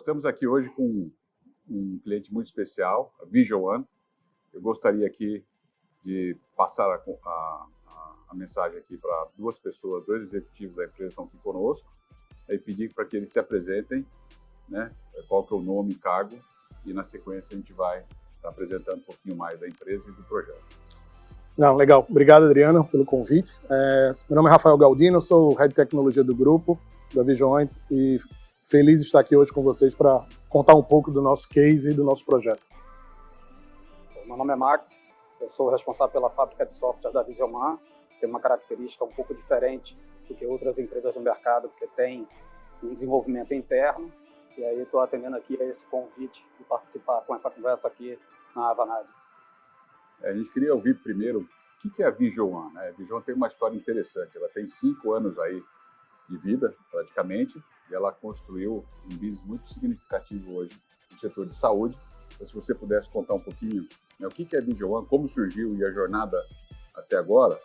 estamos aqui hoje com um cliente muito especial, a Vision One. Eu gostaria aqui de passar a mensagem aqui para duas pessoas, dois executivos da empresa que estão aqui conosco, e pedir para que eles se apresentem, né? Qual que é o nome e cargo, e na sequência a gente vai estar apresentando um pouquinho mais da empresa e do projeto. Não, legal. Obrigado, Adriano, pelo convite. Meu nome é Rafael Galdino, sou o Head de Tecnologia do grupo, da Vision One, e feliz de estar aqui hoje com vocês para contar um pouco do nosso case e do nosso projeto. Meu nome é Max, eu sou o responsável pela fábrica de software da Vision One. Tem uma característica um pouco diferente do que outras empresas do mercado, porque tem um desenvolvimento interno, e aí estou atendendo aqui a esse convite de participar com essa conversa aqui na Avanade. A gente queria ouvir primeiro o que é a Vision One, né? A Vision One tem uma história interessante, ela tem 5 anos aí de vida, praticamente, e ela construiu um business muito significativo hoje no setor de saúde. Então, se você pudesse contar um pouquinho, né, o que é a Vision One, como surgiu e a jornada até agora,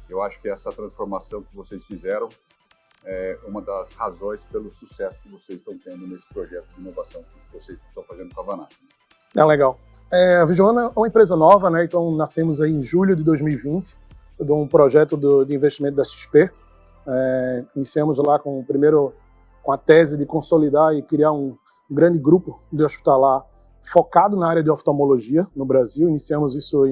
eu acho que essa transformação que vocês fizeram é uma das razões pelo sucesso que vocês estão tendo nesse projeto de inovação que vocês estão fazendo com a Avanade. Legal. A Vision One é uma empresa nova, né? Então nascemos aí em julho de 2020, de um projeto de investimento da XP. Iniciamos lá com a tese de consolidar e criar um grande grupo de hospitalar focado na área de oftalmologia no Brasil. Iniciamos isso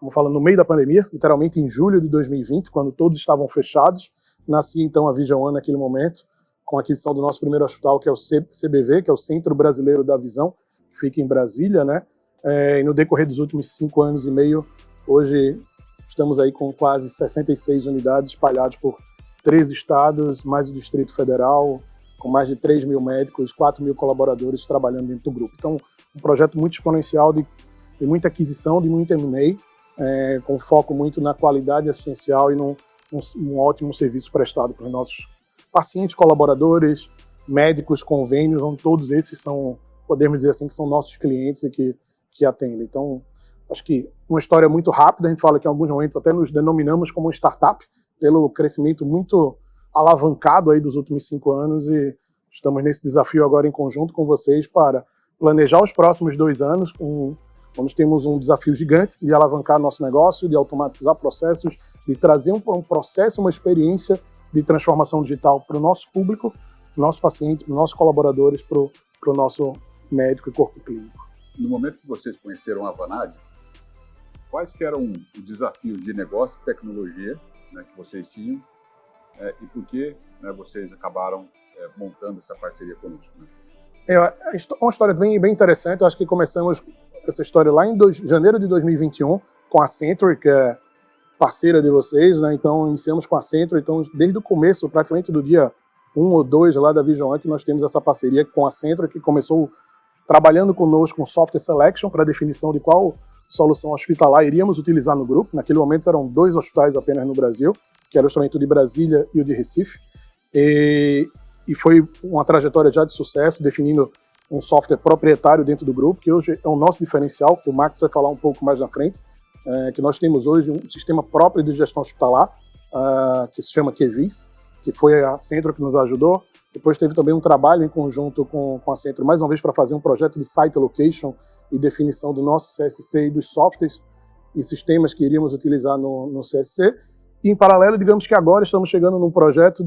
no meio da pandemia, literalmente em julho de 2020, quando todos estavam fechados. Nascia então a Vision One naquele momento, com a aquisição do nosso primeiro hospital, que é o CBV, que é o Centro Brasileiro da Visão, que fica em Brasília, né? E no decorrer dos últimos 5 anos e meio, hoje estamos aí com quase 66 unidades espalhadas por 3 estados, mais o Distrito Federal, com mais de 3 mil médicos, 4 mil colaboradores trabalhando dentro do grupo. Então, um projeto muito exponencial de muita aquisição, de muito M&A, com foco muito na qualidade assistencial e num ótimo serviço prestado para os nossos pacientes, colaboradores, médicos, convênios, onde todos esses são, podemos dizer assim, que são nossos clientes e que atendem. Então, acho que uma história muito rápida, a gente fala que em alguns momentos até nos denominamos como startup, pelo crescimento muito alavancado aí dos últimos 5 anos, e estamos nesse desafio agora em conjunto com vocês para planejar os próximos 2 anos. Nós temos um desafio gigante de alavancar nosso negócio, de automatizar processos, de trazer um processo, uma experiência de transformação digital para o nosso público, nosso paciente, para os nossos colaboradores, para o nosso médico e corpo clínico. No momento que vocês conheceram a Avanade, quais que eram os desafios de negócio e tecnologia, né, que vocês tinham, e por que, né, vocês acabaram montando essa parceria conosco? Né? É uma história bem interessante. Eu acho que começamos essa história lá em janeiro de 2021 com a Century, que é parceira de vocês, né? Então iniciamos com a Century. Então desde o começo, praticamente do dia 1 ou 2 lá da Vision One, que nós temos essa parceria com a Century, que começou trabalhando conosco com software selection para a definição de qual solução hospitalar iríamos utilizar no grupo. Naquele momento eram 2 hospitais apenas no Brasil, que era justamente o de Brasília e o de Recife. E foi uma trajetória já de sucesso, definindo um software proprietário dentro do grupo, que hoje é o nosso diferencial, que o Max vai falar um pouco mais na frente, que nós temos hoje um sistema próprio de gestão hospitalar, que se chama QVIS, que foi a Centro que nos ajudou. Depois teve também um trabalho em conjunto com a Centro, mais uma vez para fazer um projeto de site location e definição do nosso CSC e dos softwares e sistemas que iríamos utilizar no CSC. E, em paralelo, digamos que agora estamos chegando num projeto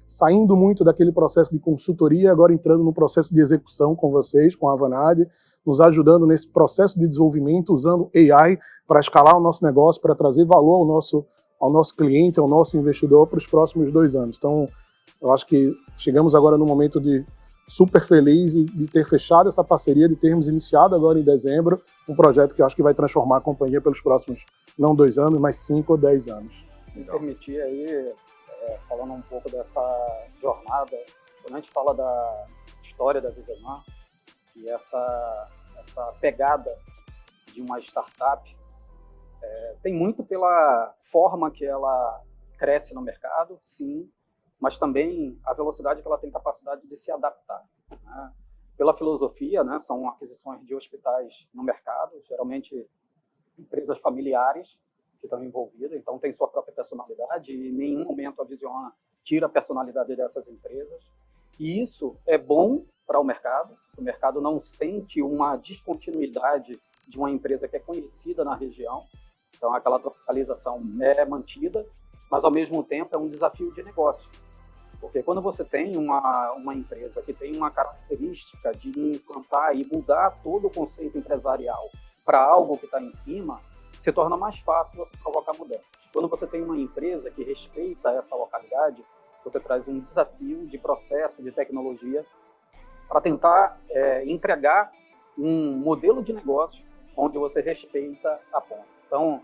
saindo muito daquele processo de consultoria, agora entrando no processo de execução com vocês, com a Avanade, nos ajudando nesse processo de desenvolvimento, usando AI para escalar o nosso negócio, para trazer valor ao nosso cliente, ao nosso investidor para os próximos 2 anos. Então, eu acho que chegamos agora num momento super feliz de ter fechado essa parceria, de termos iniciado agora em dezembro um projeto que eu acho que vai transformar a companhia pelos próximos, não 2 anos, mas 5 ou 10 anos. Me permitir aí, falando um pouco dessa jornada, quando a gente fala da história da Vision One e essa pegada de uma startup, tem muito pela forma que ela cresce no mercado, sim, mas também a velocidade que ela tem capacidade de se adaptar, né? Pela filosofia, né, são aquisições de hospitais no mercado, geralmente empresas familiares que estão envolvidas, então tem sua própria personalidade, e em nenhum momento a Vision One tira a personalidade dessas empresas. E isso é bom para o mercado não sente uma descontinuidade de uma empresa que é conhecida na região, então aquela tropicalização é mantida, mas ao mesmo tempo é um desafio de negócio, porque quando você tem uma empresa que tem uma característica de implantar e mudar todo o conceito empresarial para algo que está em cima, se torna mais fácil você provocar mudanças. Quando você tem uma empresa que respeita essa localidade, você traz um desafio de processo, de tecnologia, para tentar entregar um modelo de negócio onde você respeita a ponta. Então,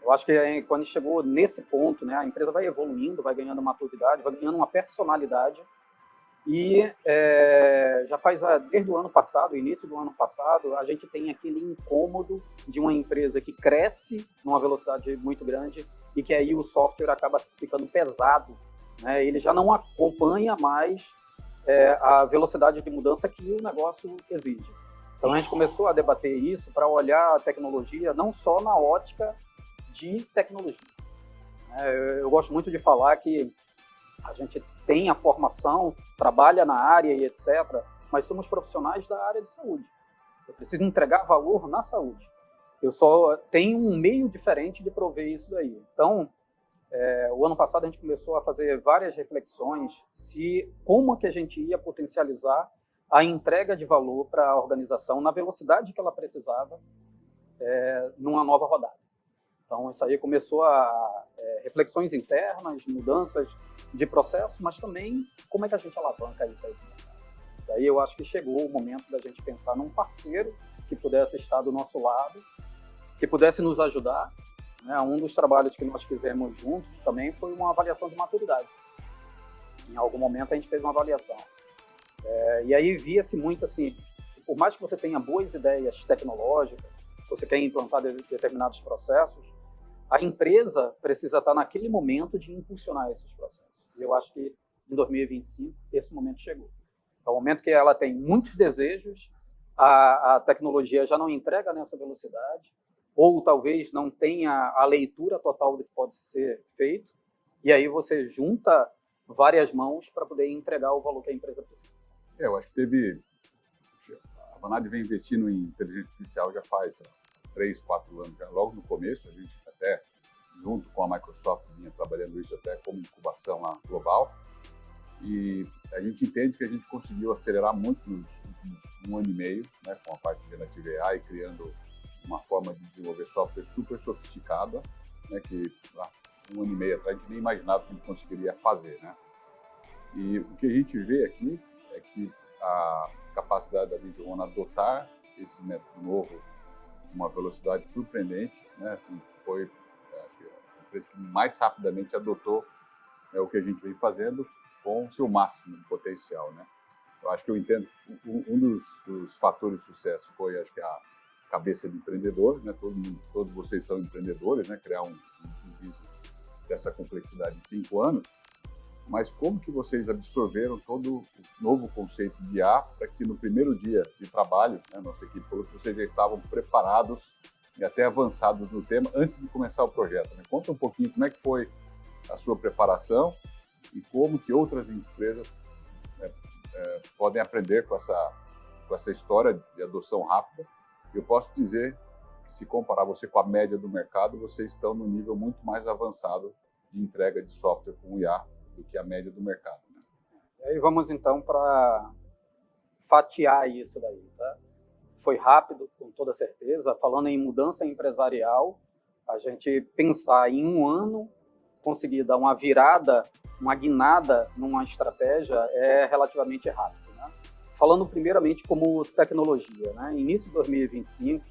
eu acho que quando chegou nesse ponto, né, a empresa vai evoluindo, vai ganhando maturidade, vai ganhando uma personalidade, e já faz, desde o ano passado, início do ano passado, a gente tem aquele incômodo de uma empresa que cresce numa velocidade muito grande e que aí o software acaba ficando pesado, né? Ele já não acompanha mais a velocidade de mudança que o negócio exige. Então a gente começou a debater isso para olhar a tecnologia não só na ótica de tecnologia. Eu gosto muito de falar que a gente tem a formação, trabalha na área e etc., mas somos profissionais da área de saúde. Eu preciso entregar valor na saúde. Eu só tenho um meio diferente de prover isso daí. Então, o ano passado a gente começou a fazer várias reflexões como que a gente ia potencializar a entrega de valor para a organização na velocidade que ela precisava numa nova rodada. Então, isso aí começou reflexões internas, mudanças de processo, mas também como é que a gente alavanca isso aí. Daí eu acho que chegou o momento da gente pensar num parceiro que pudesse estar do nosso lado, que pudesse nos ajudar. Um dos trabalhos que nós fizemos juntos também foi uma avaliação de maturidade. Em algum momento a gente fez uma avaliação. E aí via-se muito assim, por mais que você tenha boas ideias tecnológicas, você quer implantar determinados processos, a empresa precisa estar naquele momento de impulsionar esses processos. E eu acho que em 2025 esse momento chegou. É o momento que ela tem muitos desejos, a tecnologia já não entrega nessa velocidade, ou talvez não tenha a leitura total do que pode ser feito, e aí você junta várias mãos para poder entregar o valor que a empresa precisa. Eu acho que a Vanad vem investindo em inteligência artificial já faz 3, 4 anos, já logo no começo, a gente até, junto com a Microsoft, vinha trabalhando isso até como incubação lá global, e a gente entende que a gente conseguiu acelerar muito nos últimos 1 ano e meio, né, com a parte de Generative AI, criando uma forma de desenvolver software super sofisticada, né, que lá 1 ano e meio atrás a gente nem imaginava que a gente conseguiria fazer, né? E o que a gente vê aqui é que a capacidade da Vision adotar esse método novo uma velocidade surpreendente, né? Assim, foi acho que a empresa que mais rapidamente adotou o que a gente vem fazendo com o seu máximo de potencial, né? Eu acho que eu entendo um dos fatores de sucesso foi, acho que a cabeça de empreendedor, né? Todos vocês são empreendedores, né? Criar um business dessa complexidade em 5 anos, mas como que vocês absorveram todo o novo conceito de IA para que no primeiro dia de trabalho, né, nossa equipe falou que vocês já estavam preparados e até avançados no tema antes de começar o projeto, né? Conta um pouquinho como é que foi a sua preparação e como que outras empresas podem aprender com essa história de adoção rápida. Eu posso dizer que se comparar você com a média do mercado, vocês estão no nível muito mais avançado de entrega de software com IA do que a média do mercado, né? E aí vamos então para fatiar isso daí, tá? Foi rápido, com toda certeza. Falando em mudança empresarial, a gente pensar em 1 ano, conseguir dar uma virada, uma guinada numa estratégia é relativamente rápido, né? Falando primeiramente como tecnologia, né? Início de 2025,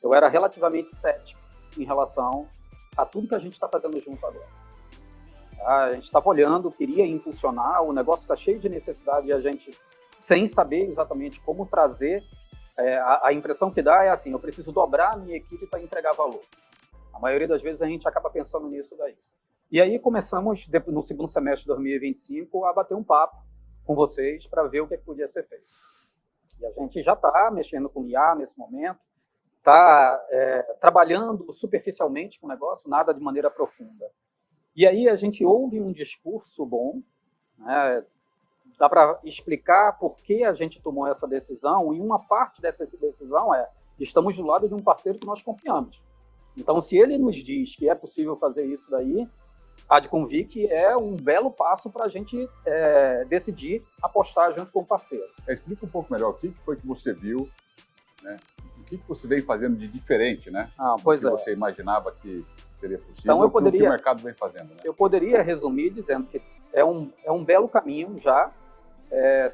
eu era relativamente cético em relação a tudo que a gente está fazendo junto agora. A gente estava olhando, queria impulsionar, o negócio está cheio de necessidade e a gente, sem saber exatamente como trazer, a impressão que dá é assim, eu preciso dobrar a minha equipe para entregar valor. A maioria das vezes a gente acaba pensando nisso daí. E aí começamos, no segundo semestre de 2025, a bater um papo com vocês para ver o que podia ser feito. E a gente já está mexendo com IA nesse momento, está trabalhando superficialmente com o negócio, nada de maneira profunda. E aí a gente ouve um discurso bom, né, dá para explicar por que a gente tomou essa decisão, e uma parte dessa decisão é: estamos do lado de um parceiro que nós confiamos. Então, se ele nos diz que é possível fazer isso daí, há de convir que é um belo passo para a gente decidir apostar junto com o parceiro. Explica um pouco melhor o que foi que você viu, né? O que você veio fazendo de diferente, né? Pois do que você imaginava que seria possível, então, o que o mercado vem fazendo, né? Eu poderia resumir dizendo que é um belo caminho já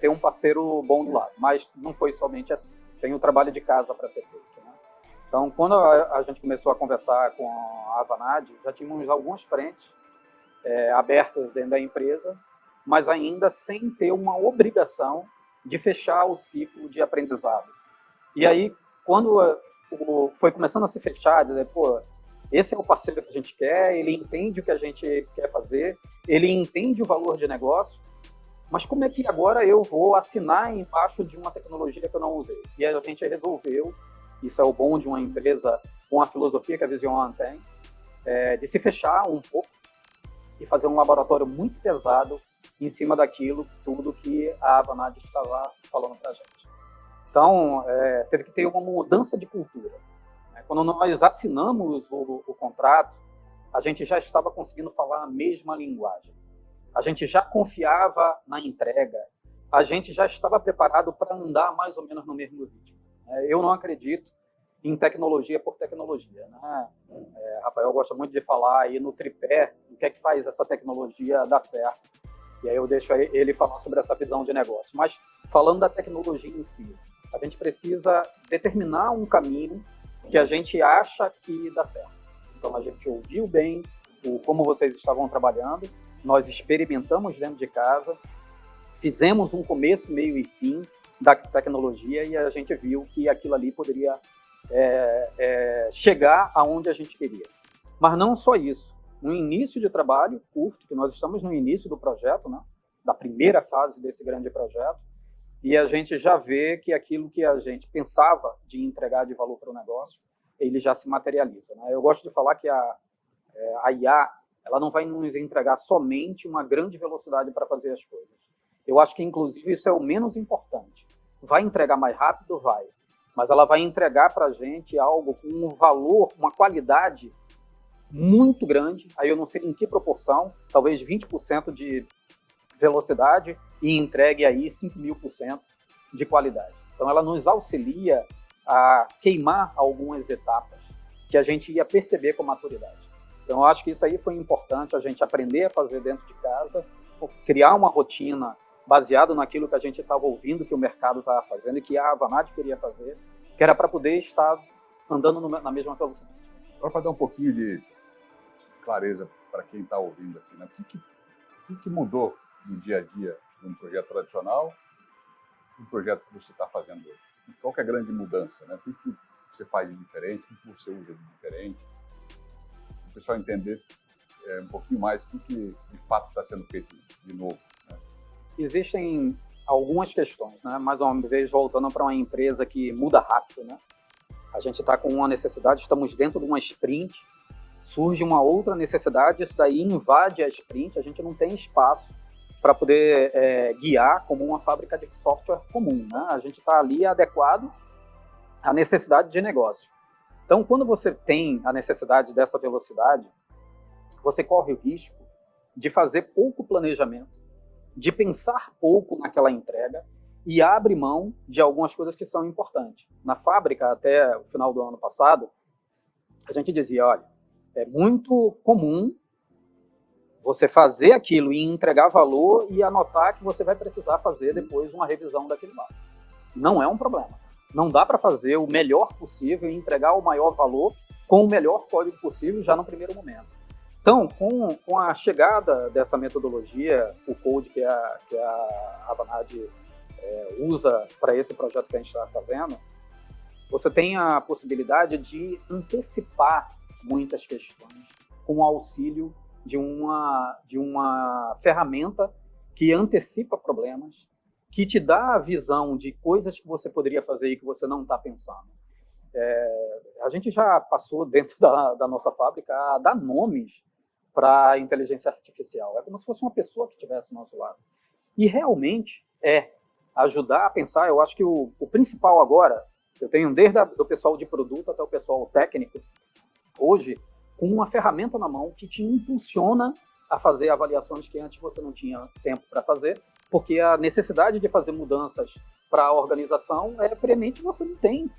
ter um parceiro bom do lado, mas não foi somente assim. Tem um trabalho de casa para ser feito, né? Então, quando a gente começou a conversar com a Avanade, já tínhamos algumas frentes abertas dentro da empresa, mas ainda sem ter uma obrigação de fechar o ciclo de aprendizado. E aí, quando foi começando a se fechar, dizer, pô, esse é o parceiro que a gente quer, ele entende o que a gente quer fazer, ele entende o valor de negócio, mas como é que agora eu vou assinar embaixo de uma tecnologia que eu não usei? E a gente resolveu, isso é o bom de uma empresa com a filosofia que a Vision One tem, de se fechar um pouco e fazer um laboratório muito pesado em cima daquilo tudo que a Avanade estava falando para a gente. Então, teve que ter uma mudança de cultura. Quando nós assinamos o contrato, a gente já estava conseguindo falar a mesma linguagem. A gente já confiava na entrega. A gente já estava preparado para andar mais ou menos no mesmo ritmo. Eu não acredito em tecnologia por tecnologia, né? Rafael gosta muito de falar aí no tripé, o que é que faz essa tecnologia dar certo. E aí eu deixo ele falar sobre essa visão de negócio. Mas falando da tecnologia em si, a gente precisa determinar um caminho que a gente acha que dá certo. Então a gente ouviu bem como vocês estavam trabalhando, nós experimentamos dentro de casa, fizemos um começo, meio e fim da tecnologia e a gente viu que aquilo ali poderia chegar aonde a gente queria. Mas não só isso. No início de trabalho curto, que nós estamos no início do projeto, né, da primeira fase desse grande projeto, e a gente já vê que aquilo que a gente pensava de entregar de valor para o negócio, ele já se materializa, né? Eu gosto de falar que a IA, ela não vai nos entregar somente uma grande velocidade para fazer as coisas. Eu acho que, inclusive, isso é o menos importante. Vai entregar mais rápido? Vai. Mas ela vai entregar para a gente algo com um valor, uma qualidade muito grande, aí eu não sei em que proporção, talvez 20% de velocidade e entregue aí 5.000% de qualidade. Então ela nos auxilia a queimar algumas etapas que a gente ia perceber com maturidade. Então eu acho que isso aí foi importante, a gente aprender a fazer dentro de casa, criar uma rotina baseado naquilo que a gente estava ouvindo que o mercado estava fazendo e que a Avanade queria fazer, que era para poder estar andando na mesma velocidade. Agora, para dar um pouquinho de clareza para quem está ouvindo aqui, né? O que mudou no dia a dia de um projeto tradicional para o projeto que você está fazendo hoje? Qual que é a grande mudança, né? O que você faz de diferente? O que você usa de diferente? Para o pessoal entender um pouquinho mais o que de fato está sendo feito de novo, né? Existem algumas questões, né? Mais uma vez, voltando para uma empresa que muda rápido, né? A gente está com uma necessidade, estamos dentro de uma sprint, surge uma outra necessidade, isso daí invade a sprint, a gente não tem espaço para poder guiar como uma fábrica de software comum, né? A gente está ali adequado à necessidade de negócio. Então, quando você tem a necessidade dessa velocidade, você corre o risco de fazer pouco planejamento, de pensar pouco naquela entrega e abre mão de algumas coisas que são importantes. Na fábrica, até o final do ano passado, a gente dizia, olha, é muito comum você fazer aquilo e entregar valor e anotar que você vai precisar fazer depois uma revisão daquilo lá. Não é um problema. Não dá para fazer o melhor possível e entregar o maior valor com o melhor código possível já no primeiro momento. Então, com a chegada dessa metodologia, o code que a Avanade usa para esse projeto que a gente está fazendo, você tem a possibilidade de antecipar muitas questões com o auxílio de uma ferramenta que antecipa problemas, que te dá a visão de coisas que você poderia fazer e que você não está pensando. A gente já passou dentro da nossa fábrica a dar nomes para a inteligência artificial. É como se fosse uma pessoa que estivesse ao nosso lado. E realmente ajudar a pensar. Eu acho que o principal agora, eu tenho desde o pessoal de produto até o pessoal técnico, hoje, com uma ferramenta na mão que te impulsiona a fazer avaliações que antes você não tinha tempo para fazer, porque a necessidade de fazer mudanças para a organização é premente, você não tem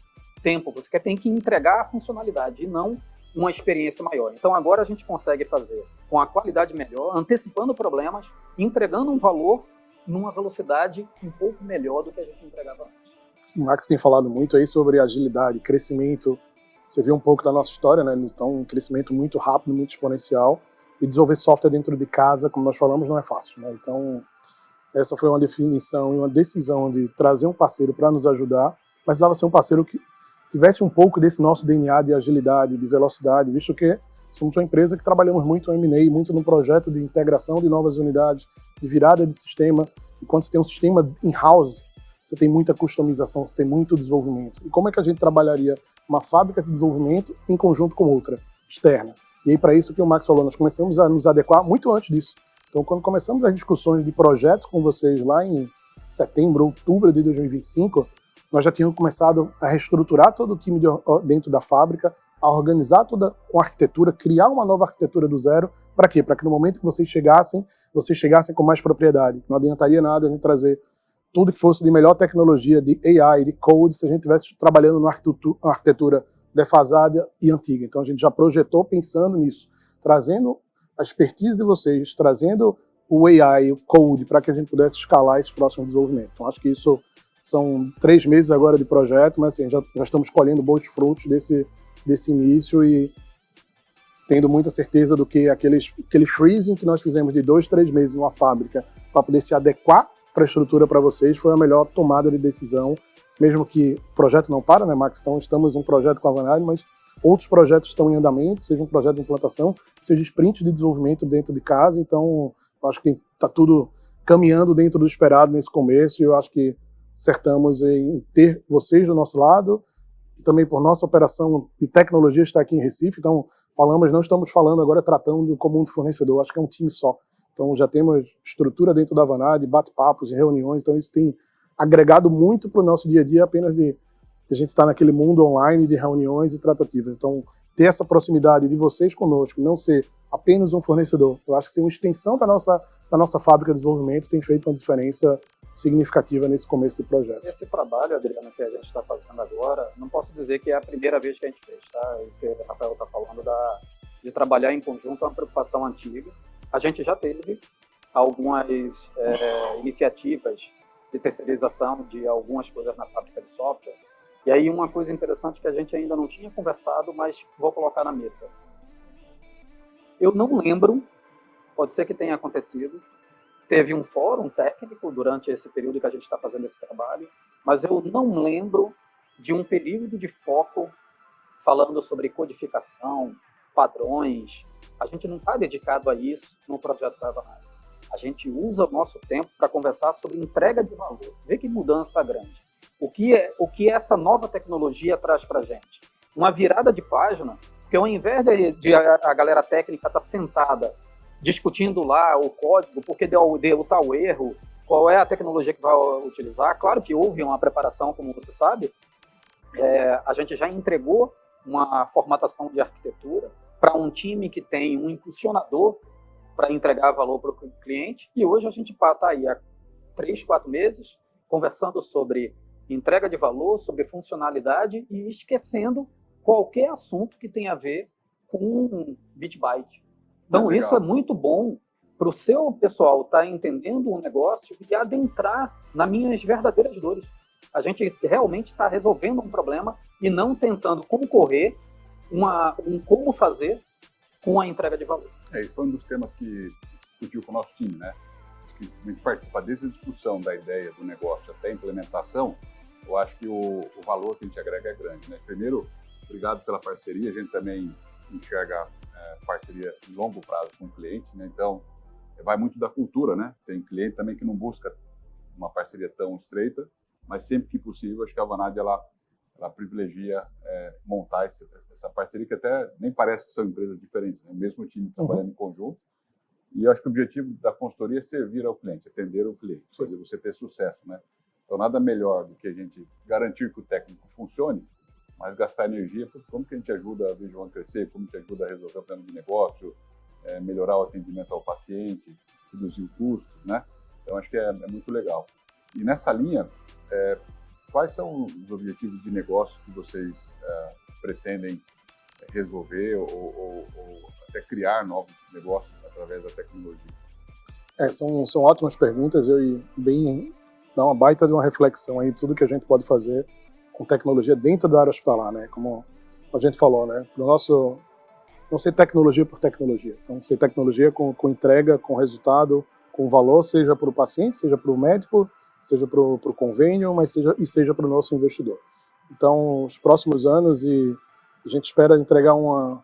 tempo, você tem que entregar a funcionalidade e não uma experiência maior. Então agora a gente consegue fazer com a qualidade melhor, antecipando problemas, entregando um valor numa velocidade um pouco melhor do que a gente entregava antes. O Max tem falado muito aí sobre agilidade, crescimento. Você viu um pouco da nossa história, né? Então, um crescimento muito rápido, muito exponencial. E desenvolver software dentro de casa, como nós falamos, não é fácil, né? Então, essa foi uma definição e uma decisão de trazer um parceiro para nos ajudar, mas precisava ser um parceiro que tivesse um pouco desse nosso DNA de agilidade, de velocidade, visto que somos uma empresa que trabalhamos muito em M&A, muito no projeto de integração de novas unidades, de virada de sistema. E quando você tem um sistema in-house, você tem muita customização, você tem muito desenvolvimento. E como é que a gente trabalharia uma fábrica de desenvolvimento em conjunto com outra, externa? E aí, para isso que o Max falou, nós começamos a nos adequar muito antes disso. Então, quando começamos as discussões de projetos com vocês lá em setembro, outubro de 2025, nós já tínhamos começado a reestruturar todo o time dentro da fábrica, a organizar toda uma arquitetura, criar uma nova arquitetura do zero. Para quê? Para que no momento que vocês chegassem com mais propriedade. Não adiantaria nada a gente trazer tudo que fosse de melhor tecnologia, de AI, de code, se a gente estivesse trabalhando numa arquitetura defasada e antiga. Então a gente já projetou pensando nisso, trazendo a expertise de vocês, trazendo o AI, o code, para que a gente pudesse escalar esse próximo desenvolvimento. Então acho que isso são 3 meses agora de projeto, mas assim, já estamos colhendo bons frutos desse início e tendo muita certeza do que aquele freezing que nós fizemos de 2, 3 meses numa fábrica para poder se adequar para a estrutura para vocês foi a melhor tomada de decisão, mesmo que o projeto não para, né, Max? Então estamos em um projeto com a Vanade, mas outros projetos estão em andamento, seja um projeto de implantação, seja sprint de desenvolvimento dentro de casa. Então acho que está tudo caminhando dentro do esperado nesse começo e eu acho que acertamos em ter vocês do nosso lado e também por nossa operação de tecnologia estar aqui em Recife. Então não estamos falando agora tratando como um fornecedor, acho que é um time só. Então já temos estrutura dentro da Vanade, bate-papos e reuniões, então isso tem agregado muito para o nosso dia a dia, apenas de a gente estar naquele mundo online de reuniões e tratativas. Então ter essa proximidade de vocês conosco, não ser apenas um fornecedor, eu acho que ser uma extensão da nossa fábrica de desenvolvimento tem feito uma diferença significativa nesse começo do projeto. Esse trabalho, Adriano, que a gente está fazendo agora, não posso dizer que é a primeira vez que a gente fez, tá? Isso que o Rafael está falando de trabalhar em conjunto é uma preocupação antiga. A gente já teve algumas iniciativas de terceirização de algumas coisas na fábrica de software. E aí uma coisa interessante que a gente ainda não tinha conversado, mas vou colocar na mesa. Eu não lembro, pode ser que tenha acontecido, teve um fórum técnico durante esse período que a gente está fazendo esse trabalho, mas eu não lembro de um período de foco falando sobre codificação, padrões. A gente não está dedicado a isso no projeto da Vanade. A gente usa o nosso tempo para conversar sobre entrega de valor. Vê que mudança grande. O que essa nova tecnologia traz para a gente? Uma virada de página, porque ao invés de a galera técnica estar sentada discutindo lá o código, porque deu tal erro, qual é a tecnologia que vai utilizar, claro que houve uma preparação, como você sabe, a gente já entregou uma formatação de arquitetura para um time que tem um impulsionador para entregar valor para o cliente, e hoje a gente está aí há 3, 4 meses conversando sobre entrega de valor, sobre funcionalidade e esquecendo qualquer assunto que tenha a ver com bit-byte. Então isso é muito bom para o seu pessoal estar entendendo o negócio e adentrar nas minhas verdadeiras dores. A gente realmente está resolvendo um problema e não tentando concorrer como fazer com a entrega de valor. Esse foi um dos temas que a gente discutiu com o nosso time, né? Acho que a gente participa desde a discussão da ideia do negócio até a implementação, eu acho que o valor que a gente agrega é grande, né? Primeiro, obrigado pela parceria, a gente também enxerga parceria em longo prazo com o cliente, né? Então, vai muito da cultura, né? Tem cliente também que não busca uma parceria tão estreita, mas sempre que possível, acho que a Vanade, ela privilegia montar essa parceria, que até nem parece que são empresas diferentes, né? O mesmo time trabalhando em conjunto. E eu acho que o objetivo da consultoria é servir ao cliente, atender o cliente, fazer você ter sucesso, né? Então, nada melhor do que a gente garantir que o técnico funcione, mas gastar energia, porque como que a gente ajuda a Vision a crescer, como que ajuda a resolver o plano de negócio, melhorar o atendimento ao paciente, reduzir o custo, né? Então, acho que é muito legal. E nessa linha, quais são os objetivos de negócio que vocês pretendem resolver ou até criar novos negócios através da tecnologia? São ótimas perguntas e bem dá uma baita de uma reflexão aí tudo que a gente pode fazer com tecnologia dentro da área hospitalar, né? Como a gente falou, né? Pro nosso não ser tecnologia por tecnologia, então ser tecnologia com entrega, com resultado, com valor, seja para o paciente, seja para o médico, seja para o convênio, mas seja para o nosso investidor. Então, os próximos anos a gente espera entregar um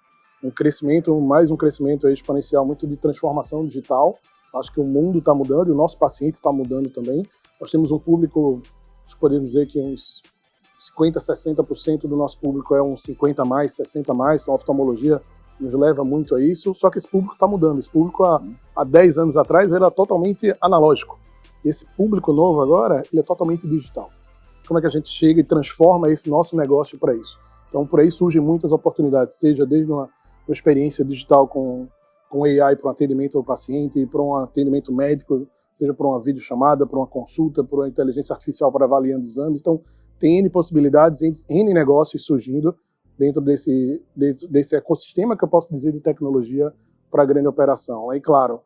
crescimento, mais um crescimento aí exponencial, muito de transformação digital. Acho que o mundo está mudando e o nosso paciente está mudando também. Nós temos um público, podemos dizer que uns 50%, 60% do nosso público é uns 50 mais, 60 mais, então a oftalmologia nos leva muito a isso, só que esse público está mudando. Esse público há 10 anos atrás era totalmente analógico. Esse público novo agora, ele é totalmente digital. Como é que a gente chega e transforma esse nosso negócio para isso? Então, por aí surgem muitas oportunidades, seja desde uma experiência digital com AI para um atendimento ao paciente, para um atendimento médico, seja para uma videochamada, para uma consulta, para uma inteligência artificial para avaliando exames. Então, tem N possibilidades, N negócios surgindo dentro desse ecossistema que eu posso dizer de tecnologia para a grande operação. Aí, claro,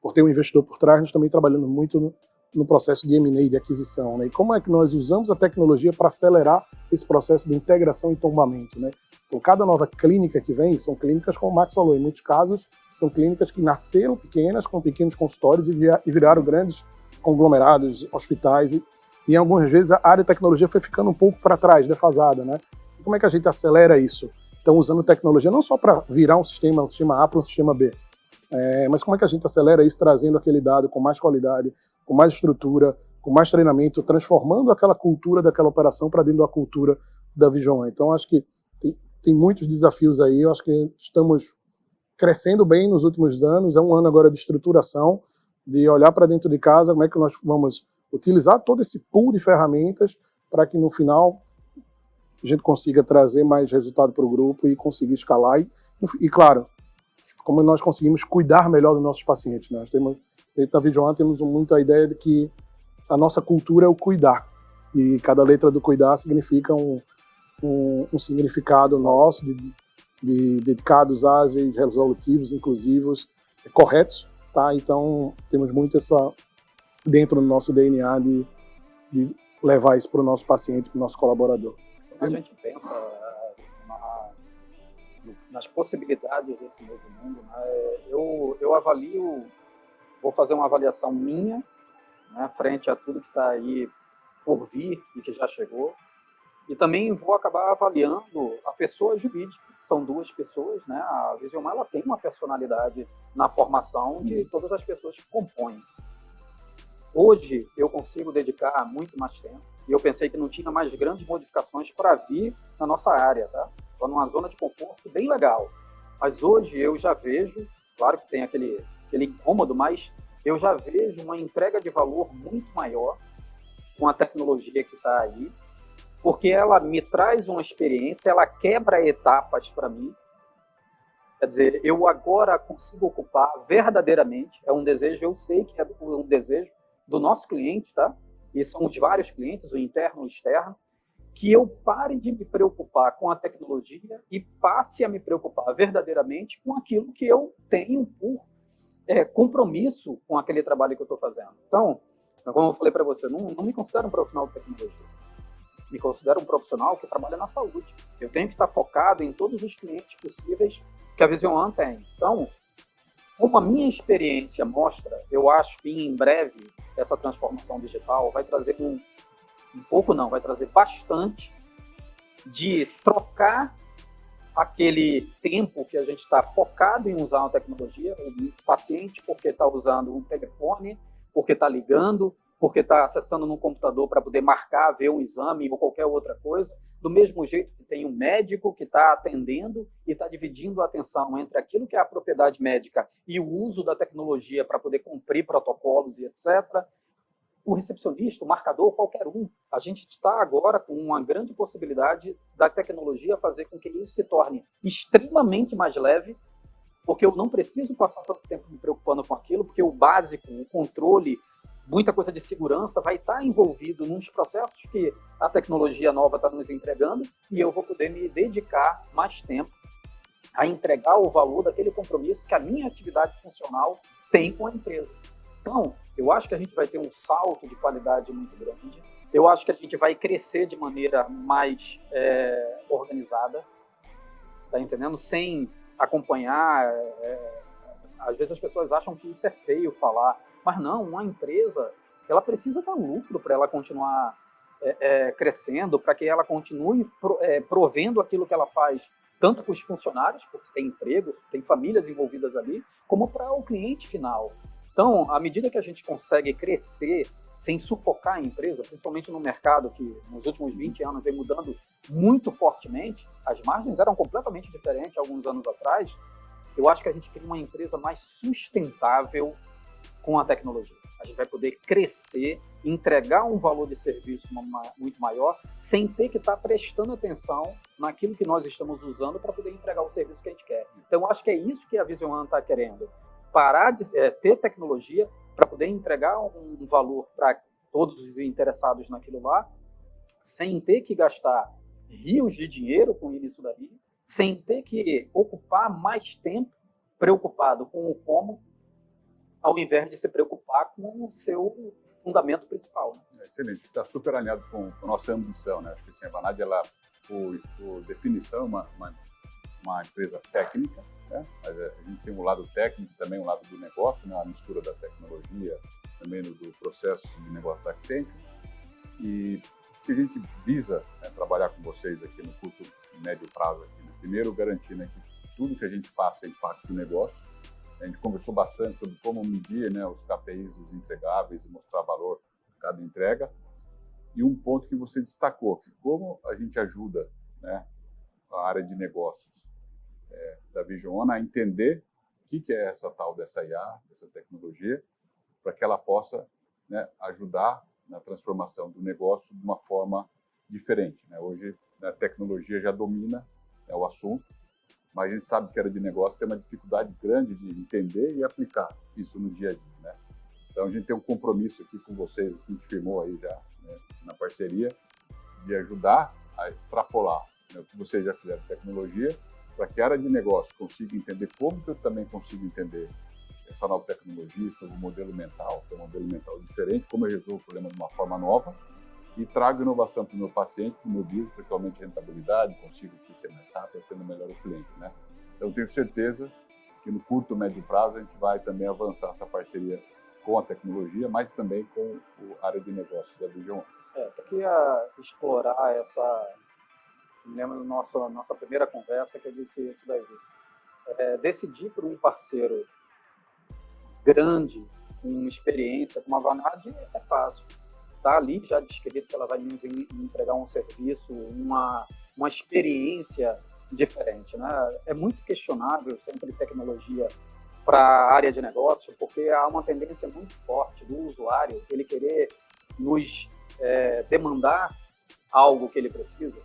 por ter um investidor por trás, nós também trabalhamos muito no processo de M&A, de aquisição, né? E como é que nós usamos a tecnologia para acelerar esse processo de integração e tombamento, né? Então, cada nova clínica que vem, são clínicas, como o Max falou, em muitos casos, são clínicas que nasceram pequenas, com pequenos consultórios e viraram grandes conglomerados, hospitais, e em algumas vezes a área de tecnologia foi ficando um pouco para trás, defasada, né? E como é que a gente acelera isso? Então, usando tecnologia não só para virar um sistema A para um sistema B, mas como é que a gente acelera isso trazendo aquele dado com mais qualidade, com mais estrutura, com mais treinamento, transformando aquela cultura daquela operação para dentro da cultura da Vision. Então, acho que tem muitos desafios aí, eu acho que estamos crescendo bem nos últimos anos, é um ano agora de estruturação, de olhar para dentro de casa, como é que nós vamos utilizar todo esse pool de ferramentas para que no final a gente consiga trazer mais resultado para o grupo e conseguir escalar. E claro, como nós conseguimos cuidar melhor dos nossos pacientes. Nós temos, dentro da Vision, temos muito a ideia de que a nossa cultura é o cuidar. E cada letra do cuidar significa um significado nosso, dedicados a vezes resolutivos, inclusivos, corretos. Tá? Então, temos muito essa dentro do nosso DNA de levar isso para o nosso paciente, para o nosso colaborador. A gente pensa nas possibilidades desse novo mundo, né? Eu avalio, vou fazer uma avaliação minha, né, frente a tudo que está aí por vir e que já chegou, e também vou acabar avaliando a pessoa jurídica. São duas pessoas, né? A Vision ela tem uma personalidade na formação de todas as pessoas que compõem. Hoje eu consigo dedicar muito mais tempo, e eu pensei que não tinha mais grandes modificações para vir na nossa área, tá? Estou numa zona de conforto bem legal. Mas hoje eu já vejo, claro que tem aquele incômodo, mas eu já vejo uma entrega de valor muito maior com a tecnologia que está aí, porque ela me traz uma experiência, ela quebra etapas para mim. Quer dizer, eu agora consigo ocupar verdadeiramente, é um desejo, eu sei que é um desejo do nosso cliente, tá? E são os vários clientes, o interno e o externo, que eu pare de me preocupar com a tecnologia e passe a me preocupar verdadeiramente com aquilo que eu tenho por compromisso com aquele trabalho que eu estou fazendo. Então, como eu falei para você, não me considero um profissional de tecnologia. Me considero um profissional que trabalha na saúde. Eu tenho que estar focado em todos os clientes possíveis que a Vision One tem. Então, como a minha experiência mostra, eu acho que em breve essa transformação digital vai trazer vai trazer bastante de trocar aquele tempo que a gente está focado em usar uma tecnologia, o paciente porque está usando um telefone, porque está ligando, porque está acessando no computador para poder marcar, ver um exame ou qualquer outra coisa, do mesmo jeito que tem um médico que está atendendo e está dividindo a atenção entre aquilo que é a propriedade médica e o uso da tecnologia para poder cumprir protocolos e etc., o recepcionista, o marcador, qualquer um. A gente está agora com uma grande possibilidade da tecnologia fazer com que isso se torne extremamente mais leve, porque eu não preciso passar tanto tempo me preocupando com aquilo, porque o básico, o controle, muita coisa de segurança vai estar envolvido nos processos que a tecnologia nova está nos entregando, e eu vou poder me dedicar mais tempo a entregar o valor daquele compromisso que a minha atividade funcional tem com a empresa. Então, eu acho que a gente vai ter um salto de qualidade muito grande. Eu acho que a gente vai crescer de maneira mais organizada, tá entendendo? Sem acompanhar. Às vezes as pessoas acham que isso é feio falar, mas não, uma empresa ela precisa dar lucro para ela continuar crescendo, para que ela continue provendo aquilo que ela faz, tanto para os funcionários, porque tem empregos, tem famílias envolvidas ali, como para o cliente final. Então, à medida que a gente consegue crescer sem sufocar a empresa, principalmente no mercado que nos últimos 20 anos vem mudando muito fortemente, as margens eram completamente diferentes alguns anos atrás, eu acho que a gente cria uma empresa mais sustentável com a tecnologia. A gente vai poder crescer, entregar um valor de serviço muito maior, sem ter que estar prestando atenção naquilo que nós estamos usando para poder entregar o serviço que a gente quer. Então, eu acho que é isso que a Vision One está querendo. Parar de ter tecnologia para poder entregar um valor para todos os interessados naquilo lá, sem ter que gastar rios de dinheiro com isso daí, sem ter que ocupar mais tempo preocupado com o como, ao invés de se preocupar com o seu fundamento principal. Né? Excelente, a gente está super alinhado com a nossa ambição, né? Acho que assim, a Vanad, ela, por definição, uma empresa técnica, né? Mas a gente tem um lado técnico também, um lado do negócio, né? A mistura da tecnologia, também do processo de negócio da Accenture. E o que a gente visa trabalhar com vocês aqui no curto e médio prazo, aqui, né? Primeiro, garantir, né, que tudo que a gente faça impacte o negócio. A gente conversou bastante sobre como medir, né, os KPIs, os entregáveis e mostrar valor a cada entrega. E um ponto que você destacou, que como a gente ajuda, né, a área de negócios da Vision One a entender o que é essa tal dessa IA, dessa tecnologia, para que ela possa, né, ajudar na transformação do negócio de uma forma diferente. Né? Hoje, a tecnologia já domina, né, o assunto, mas a gente sabe que a área de negócio tem uma dificuldade grande de entender e aplicar isso no dia a dia. Né? Então, a gente tem um compromisso aqui com vocês, que a gente firmou aí já, né, na parceria, de ajudar a extrapolar, né, o que vocês já fizeram de tecnologia, para que a área de negócio consiga entender como que eu também consigo entender essa nova tecnologia, esse novo modelo mental, que é um modelo mental diferente, como eu resolvo o problema de uma forma nova e trago inovação para o meu paciente, para o meu business, para que eu aumente a rentabilidade, consiga ser mais rápido, atender melhor o cliente. Né? Então, tenho certeza que no curto e médio prazo a gente vai também avançar essa parceria com a tecnologia, mas também com a área de negócios da Vision One. Eu queria explorar essa... Me lembro da nossa primeira conversa que eu disse isso daí. Decidir por um parceiro grande, com experiência, com uma Vanad, é fácil. Está ali já descrito que ela vai me entregar um serviço, uma experiência diferente. Né? É muito questionável sempre tecnologia para a área de negócio, porque há uma tendência muito forte do usuário, ele querer nos demandar algo que ele precisa,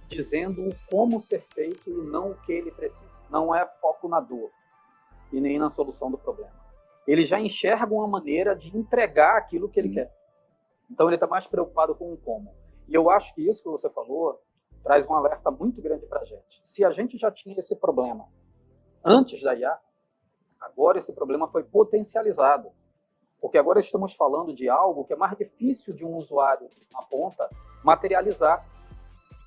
dizendo como ser feito e não o que ele precisa. Não é foco na dor e nem na solução do problema. Ele já enxerga uma maneira de entregar aquilo que ele quer. Então, ele está mais preocupado com o como. E eu acho que isso que você falou traz um alerta muito grande para a gente. Se a gente já tinha esse problema antes da IA, agora esse problema foi potencializado. Porque agora estamos falando de algo que é mais difícil de um usuário na ponta materializar.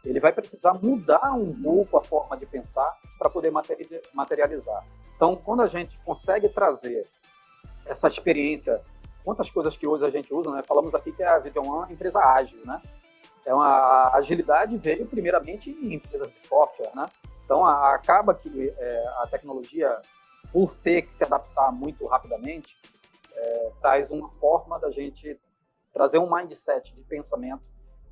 Ele vai precisar mudar um pouco a forma de pensar para poder materializar. Então, quando a gente consegue trazer essa experiência, quantas coisas que hoje a gente usa, né? Falamos aqui que a Vision One é uma empresa ágil, né? A agilidade veio primeiramente em empresas de software, né? Então, acaba que a tecnologia, por ter que se adaptar muito rapidamente, traz uma forma da gente trazer um mindset de pensamento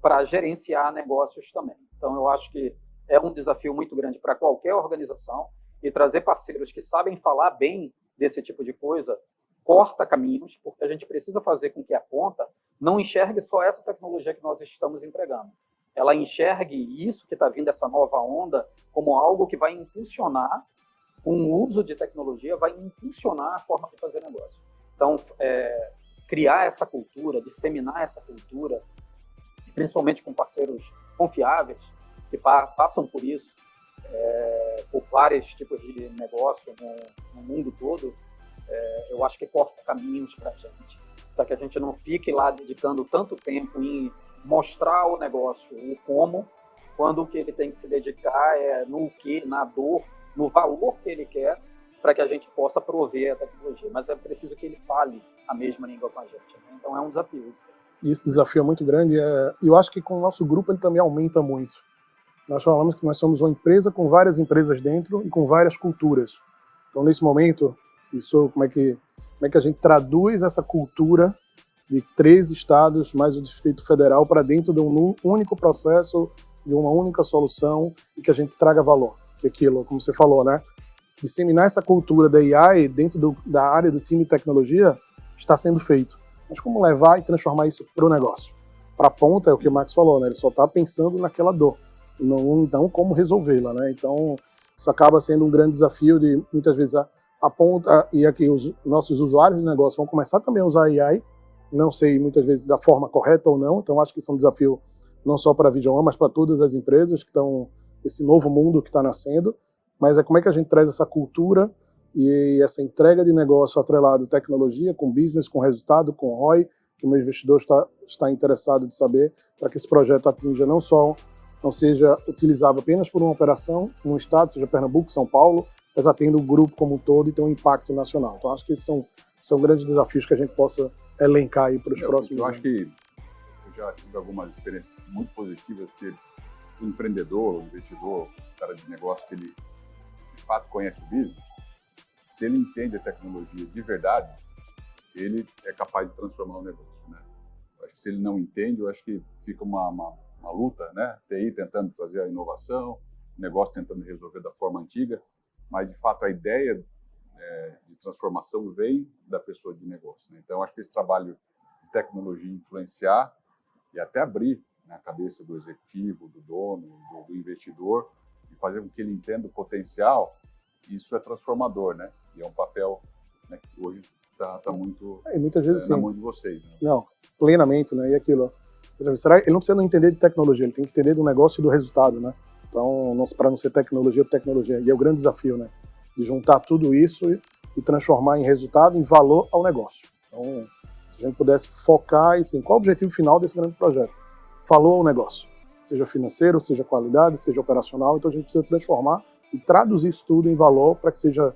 para gerenciar negócios também. Então, eu acho que é um desafio muito grande para qualquer organização, e trazer parceiros que sabem falar bem desse tipo de coisa corta caminhos, porque a gente precisa fazer com que a ponta não enxergue só essa tecnologia que nós estamos entregando. Ela enxergue isso que está vindo, essa nova onda, como algo que vai impulsionar, com o uso de tecnologia, vai impulsionar a forma de fazer negócio. Então, criar essa cultura, disseminar essa cultura, principalmente com parceiros confiáveis, que passam por isso, por vários tipos de negócio no mundo todo, eu acho que corta caminhos para a gente, para que a gente não fique lá dedicando tanto tempo em mostrar o negócio, o como, quando o que ele tem que se dedicar é no que, na dor, no valor que ele quer, para que a gente possa prover a tecnologia. Mas é preciso que ele fale a mesma língua com a gente, né? Então é um desafio isso. E esse desafio é muito grande, e eu acho que com o nosso grupo ele também aumenta muito. Nós falamos que nós somos uma empresa com várias empresas dentro e com várias culturas. Então, nesse momento, como é que a gente traduz essa cultura de 3 estados mais o Distrito Federal para dentro de um único processo, de uma única solução, e que a gente traga valor? Que aquilo, como você falou, né? Disseminar essa cultura da AI dentro da área do time de tecnologia está sendo feito. Mas como levar e transformar isso para o negócio? Para a ponta, é o que o Max falou, né? Ele só está pensando naquela dor, não como resolvê-la, né? Então, isso acaba sendo um grande desafio de, muitas vezes, a ponta, e aqui os nossos usuários de negócio vão começar também a usar AI, não sei, muitas vezes, da forma correta ou não, então acho que isso é um desafio não só para a Vision One, mas para todas as empresas que estão, esse novo mundo que está nascendo, mas como é que a gente traz essa cultura e essa entrega de negócio atrelado à tecnologia, com business, com resultado, com ROI, que o meu investidor está interessado de saber, para que esse projeto atinja não seja utilizável apenas por uma operação, num estado, seja Pernambuco, São Paulo, mas atenda o grupo como um todo e tem um impacto nacional. Então, acho que esses são grandes desafios que a gente possa elencar aí para os próximos anos. Eu acho que eu já tive algumas experiências muito positivas, porque o empreendedor, o investidor, o cara de negócio que ele, de fato, conhece o business, se ele entende a tecnologia de verdade, ele é capaz de transformar o negócio, né? Eu acho que se ele não entende, eu acho que fica uma luta, né? TI tentando trazer a inovação, o negócio tentando resolver da forma antiga, mas, de fato, a ideia de transformação vem da pessoa de negócio, né? Então, acho que esse trabalho de tecnologia influenciar e até abrir, né, a cabeça do executivo, do dono, do investidor, e fazer com que ele entenda o potencial, isso é transformador, né? E é um papel, né, que hoje está muito e muitas vezes, na mão de vocês, né? Não, plenamente, né? E aquilo, ele não precisa não entender de tecnologia, ele tem que entender do negócio e do resultado, né? Então, para não ser tecnologia por tecnologia. E é o grande desafio, né? De juntar tudo isso e transformar em resultado, em valor ao negócio. Então, se a gente pudesse focar em assim, qual é o objetivo final desse grande projeto? Valor ao negócio. Seja financeiro, seja qualidade, seja operacional. Então, a gente precisa transformar e traduzir isso tudo em valor para que seja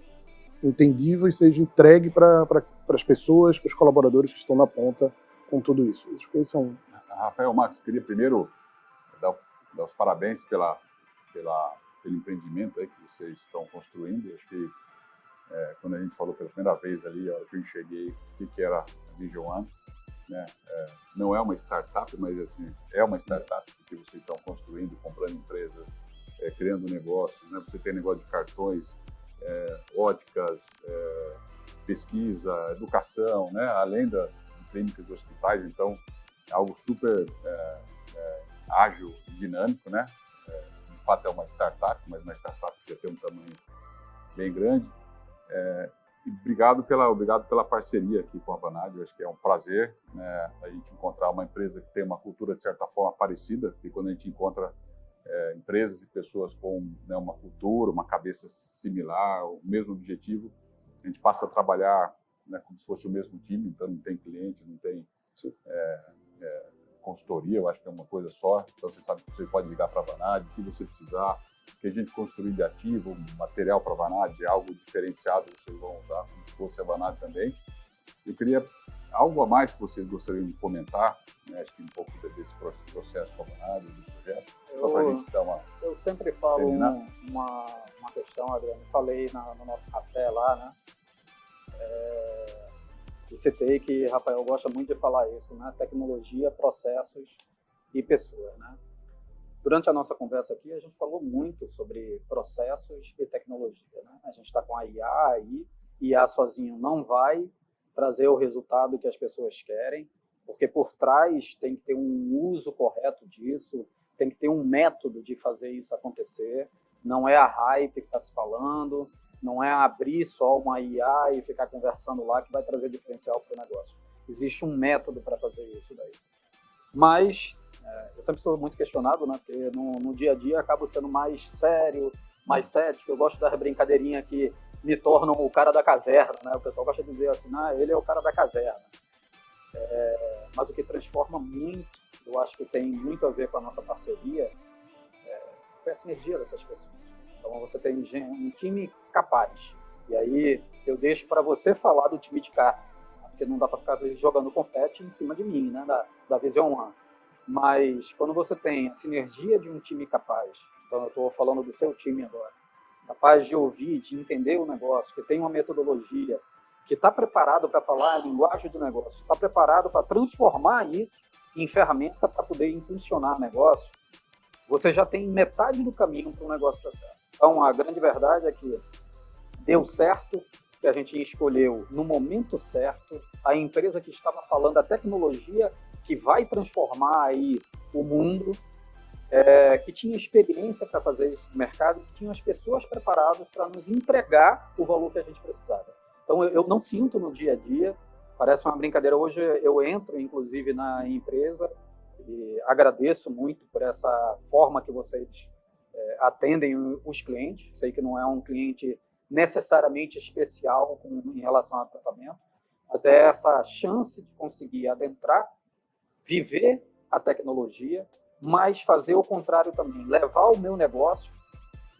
entendível e seja entregue para as pessoas, para os colaboradores que estão na ponta com tudo isso. Acho que esse é um... Rafael, Max, queria primeiro dar os parabéns pelo empreendimento aí que vocês estão construindo. Acho que quando a gente falou pela primeira vez ali, a hora que eu enxerguei o que era a Vision One, né? Não é uma startup, mas assim, é uma startup, porque vocês estão construindo, comprando empresas, criando negócios, né? Você tem negócio de cartões, óticas, pesquisa, educação, né? Além de clínicas e hospitais, então é algo super ágil e dinâmico, né? De fato é uma startup, mas uma startup que já tem um tamanho bem grande. E obrigado pela parceria aqui com a Vanad. Eu acho que é um prazer, né, a gente encontrar uma empresa que tem uma cultura de certa forma parecida, e quando a gente encontra empresas e pessoas com, né, uma cultura, uma cabeça similar, o mesmo objetivo, a gente passa a trabalhar, né, como se fosse o mesmo time. Então não tem cliente, não tem consultoria, eu acho que é uma coisa só. Então você sabe que você pode ligar para a Vanad, o que você precisar, que a gente construir de ativo, material para a Vanad, algo diferenciado que vocês vão usar, como se fosse a Vanad também. Eu queria algo a mais que vocês gostariam de comentar, né? Acho que um pouco desse processo com a Vanad, do projeto, só para a gente dar uma... Eu sempre falo uma questão, Adriano, falei no nosso café lá, né? E citei que Rafael gosta muito de falar isso, né? Tecnologia, processos e pessoas, né? Durante a nossa conversa aqui, a gente falou muito sobre processos e tecnologia, né? A gente está com a IA aí, IA sozinho não vai trazer o resultado que as pessoas querem, porque por trás tem que ter um uso correto disso, tem que ter um método de fazer isso acontecer, não é a hype que está se falando, não é abrir só uma IA e ficar conversando lá que vai trazer diferencial para o negócio. Existe um método para fazer isso daí. Mas eu sempre sou muito questionado, né? Porque no dia a dia acabo sendo mais sério, mais cético. Eu gosto das brincadeirinhas que me tornam o cara da caverna, né? O pessoal gosta de dizer assim, ele é o cara da caverna. Mas o que transforma muito, eu acho que tem muito a ver com a nossa parceria, foi a sinergia dessas pessoas. Então você tem um time capaz. E aí eu deixo para você falar do time de cá, porque não dá para ficar jogando confete em cima de mim, né, da Vision One. Mas quando você tem a sinergia de um time capaz, então eu estou falando do seu time agora, capaz de ouvir, de entender o negócio, que tem uma metodologia, que está preparado para falar a linguagem do negócio, está preparado para transformar isso em ferramenta para poder impulsionar o negócio, você já tem metade do caminho para o negócio dar certo. Então, a grande verdade é que deu certo, que a gente escolheu no momento certo, a empresa que estava falando a tecnologia que vai transformar aí o mundo, que tinha experiência para fazer isso no mercado, que tinha as pessoas preparadas para nos entregar o valor que a gente precisava. Então, eu não sinto no dia a dia, parece uma brincadeira. Hoje eu entro, inclusive, na empresa e agradeço muito por essa forma que vocês atendem os clientes. Sei que não é um cliente necessariamente especial em relação ao tratamento, mas é essa chance de conseguir adentrar, viver a tecnologia, mas fazer o contrário também, levar o meu negócio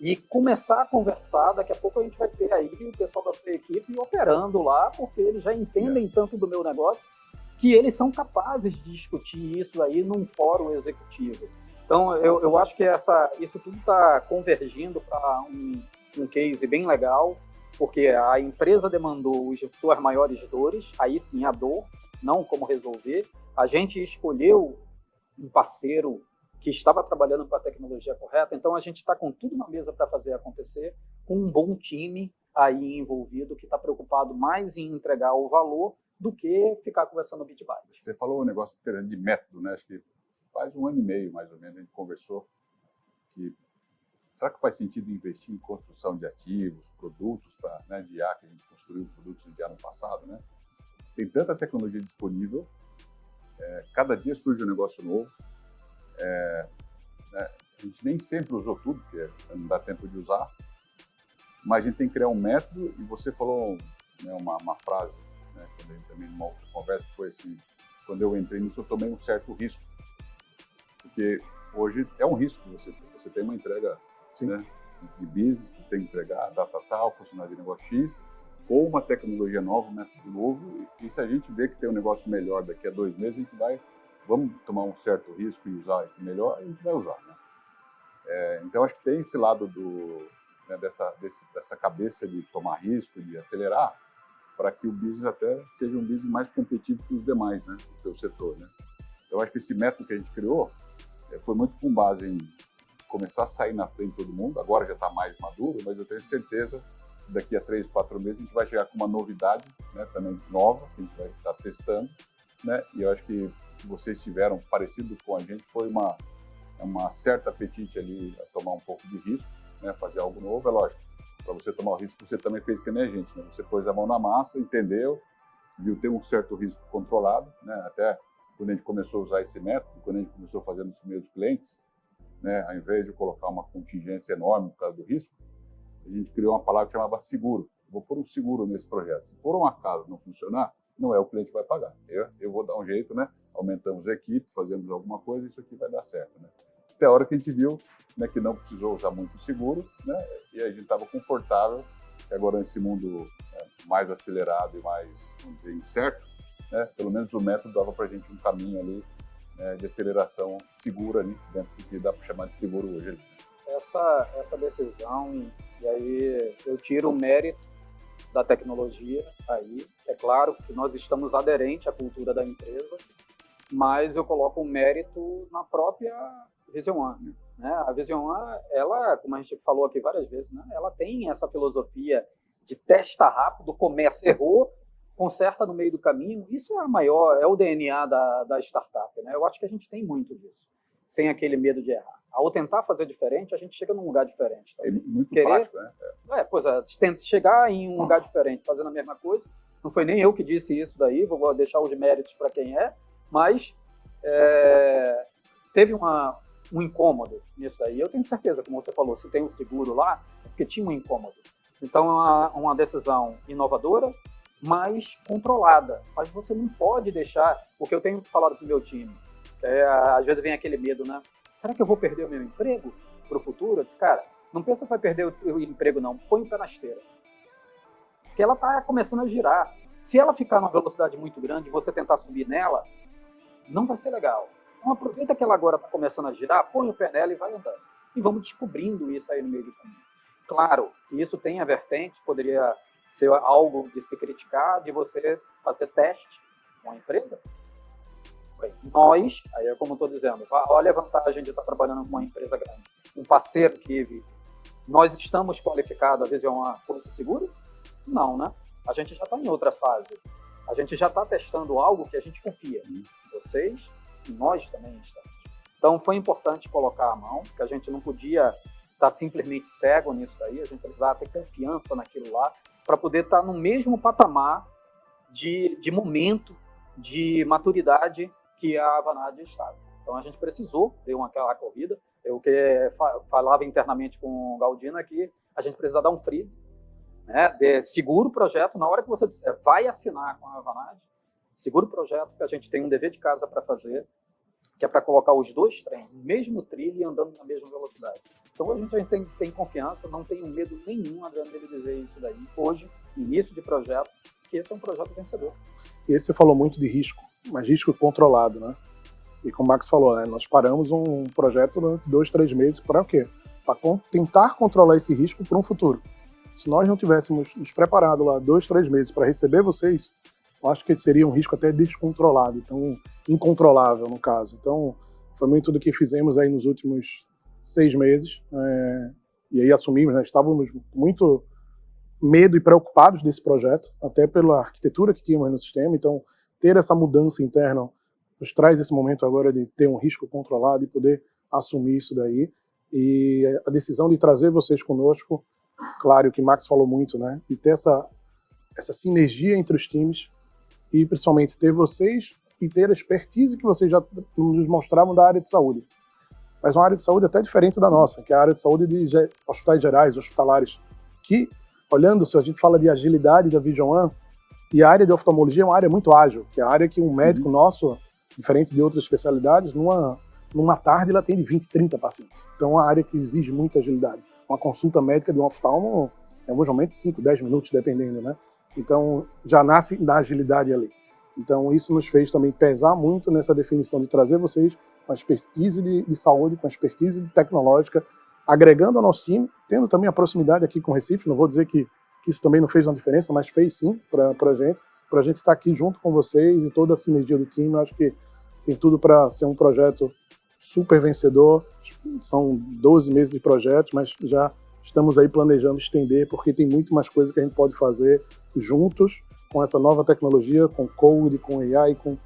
e começar a conversar. Daqui a pouco a gente vai ter aí o pessoal da sua equipe operando lá, porque eles já entendem tanto do meu negócio que eles são capazes de discutir isso aí num fórum executivo. Então, eu acho que isso tudo está convergindo para um case bem legal, porque a empresa demandou suas maiores dores, aí sim a dor, não como resolver. A gente escolheu um parceiro que estava trabalhando com a tecnologia correta, então a gente está com tudo na mesa para fazer acontecer, com um bom time aí envolvido, que está preocupado mais em entregar o valor do que ficar conversando bit byte. Você falou um negócio de método, né? Acho que faz 1 ano e meio, mais ou menos, a gente conversou que será que faz sentido investir em construção de ativos, produtos de IA, que a gente construiu produtos de IA no passado, né? Tem tanta tecnologia disponível, cada dia surge um negócio novo, a gente nem sempre usou tudo, porque não dá tempo de usar, mas a gente tem que criar um método. E você falou uma frase, quando a gente também numa outra conversa, que foi assim: quando eu entrei nisso eu tomei um certo risco, porque hoje é um risco você tem uma entrega, né, de business que você tem que entregar, data tal, funcionário de negócio X, ou uma tecnologia nova, um método novo, e se a gente vê que tem um negócio melhor daqui a 2 meses, a gente vamos tomar um certo risco e usar esse melhor, a gente vai usar, né? Então acho que tem esse lado dessa cabeça de tomar risco, de acelerar, para que o business até seja um business mais competitivo que os demais, né, do seu setor, né? Então acho que esse método que a gente criou foi muito com base em começar a sair na frente de todo mundo. Agora já está mais maduro, mas eu tenho certeza que daqui a 3, 4 meses a gente vai chegar com uma novidade, né, também nova, que a gente vai estar testando, né? E eu acho que vocês tiveram, parecido com a gente, foi uma certa apetite ali a tomar um pouco de risco, né, fazer algo novo. É lógico, para você tomar o risco, você também fez que nem a gente, né? Você pôs a mão na massa, entendeu, viu ter um certo risco controlado, né? Até quando a gente começou a usar esse método, quando a gente começou a fazer nos primeiros clientes, né, ao invés de colocar uma contingência enorme por causa do risco, a gente criou uma palavra que chamava seguro. Vou pôr um seguro nesse projeto. Se por um acaso não funcionar, não é o cliente que vai pagar. Eu vou dar um jeito, né? Aumentamos a equipe, fazemos alguma coisa, isso aqui vai dar certo, né? Até a hora que a gente viu, né, que não precisou usar muito seguro, né? E a gente estava confortável, que agora nesse mundo mais acelerado e mais, vamos dizer, incerto, né? Pelo menos o método dava para a gente um caminho ali, de aceleração segura ali, dentro do que dá para chamar de seguro hoje. Ali. Essa decisão, e aí eu tiro o mérito da tecnologia aí. É claro que nós estamos aderentes à cultura da empresa, mas eu coloco um mérito na própria Vision One, né? A Vision One, ela, como a gente falou aqui várias vezes, né? Ela tem essa filosofia de testa rápido, começa, errou, conserta no meio do caminho. Isso é o DNA da startup, né? Eu acho que a gente tem muito disso, sem aquele medo de errar. Ao tentar fazer diferente, a gente chega num lugar diferente. É muito prático, né? Pois é, tenta chegar em um lugar diferente, fazendo a mesma coisa. Não foi nem eu que disse isso daí, vou deixar os méritos para quem mas teve um incômodo nisso daí. Eu tenho certeza, como você falou, se tem um seguro lá, é porque tinha um incômodo. Então, é uma decisão inovadora, mas controlada. Mas você não pode deixar, porque eu tenho falado com o meu time, às vezes vem aquele medo, né? Será que eu vou perder o meu emprego para o futuro? Eu disse, cara, não pensa que vai perder o emprego, não. Põe o pé na esteira. Porque ela está começando a girar. Se ela ficar numa velocidade muito grande e você tentar subir nela, não vai ser legal. Então aproveita que ela agora está começando a girar, põe o pé nela e vai andando. E vamos descobrindo isso aí no meio do caminho. Claro que isso tem a vertente, poderia ser algo de se criticar, de você fazer teste com a empresa. Bem, nós, aí é como eu estou dizendo, olha a vantagem de estar trabalhando com uma empresa grande. Um parceiro que nós estamos qualificados a Vision One com esse seguro? Não, né? A gente já está em outra fase. A gente já está testando algo que a gente confia. Vocês e nós também estamos. Então, foi importante colocar a mão, que a gente não podia estar simplesmente cego nisso daí, a gente precisava ter confiança naquilo lá, para poder estar no mesmo patamar de momento, de maturidade que a Avanade estava. Então, a gente precisou, deu aquela corrida. Eu que falava internamente com o Galdino é que a gente precisa dar um freeze, né? Segura o projeto, na hora que você disser, vai assinar com a Avanade, segura o projeto, que a gente tem um dever de casa para fazer, que é para colocar os dois trens no mesmo trilho e andando na mesma velocidade. Então, a gente tem confiança, não tenho medo nenhum dele dizer isso daí. Hoje, início de projeto, que esse é um projeto vencedor. E você falou muito de risco, mas risco controlado, né? E como o Max falou, né, nós paramos um projeto durante 2, 3 meses para o quê? Para tentar controlar esse risco para um futuro. Se nós não tivéssemos nos preparado lá 2, 3 meses para receber vocês, eu acho que seria um risco até descontrolado, então incontrolável no caso. Então, foi muito do que fizemos aí nos últimos 6 meses, e aí assumimos, né, estávamos muito medo e preocupados desse projeto, até pela arquitetura que tínhamos no sistema. Então, ter essa mudança interna nos traz esse momento agora de ter um risco controlado e poder assumir isso daí. E a decisão de trazer vocês conosco, claro, o que o Max falou muito, né, de ter essa sinergia entre os times e principalmente ter vocês e ter a expertise que vocês já nos mostravam da área de saúde. Mas uma área de saúde até diferente da nossa, que é a área de saúde de hospitais gerais, hospitalares, que, olhando, se a gente fala de agilidade da Vision One, e a área de oftalmologia é uma área muito ágil, que é a área que um médico nosso, diferente de outras especialidades, numa tarde ele atende 20, 30 pacientes. Então é uma área que exige muita agilidade. Uma consulta médica de um oftalmo, em alguns momentos, 5, 10 minutos, dependendo, né? Então já nasce da agilidade ali. Então isso nos fez também pesar muito nessa definição de trazer vocês com a expertise de saúde, com a expertise tecnológica, agregando ao nosso time, tendo também a proximidade aqui com o Recife. Não vou dizer que isso também não fez uma diferença, mas fez sim para a gente estar aqui junto com vocês e toda a sinergia do time. Acho que tem tudo para ser um projeto super vencedor. São 12 meses de projeto, mas já estamos aí planejando estender, porque tem muito mais coisa que a gente pode fazer juntos com essa nova tecnologia, com code, com AI, com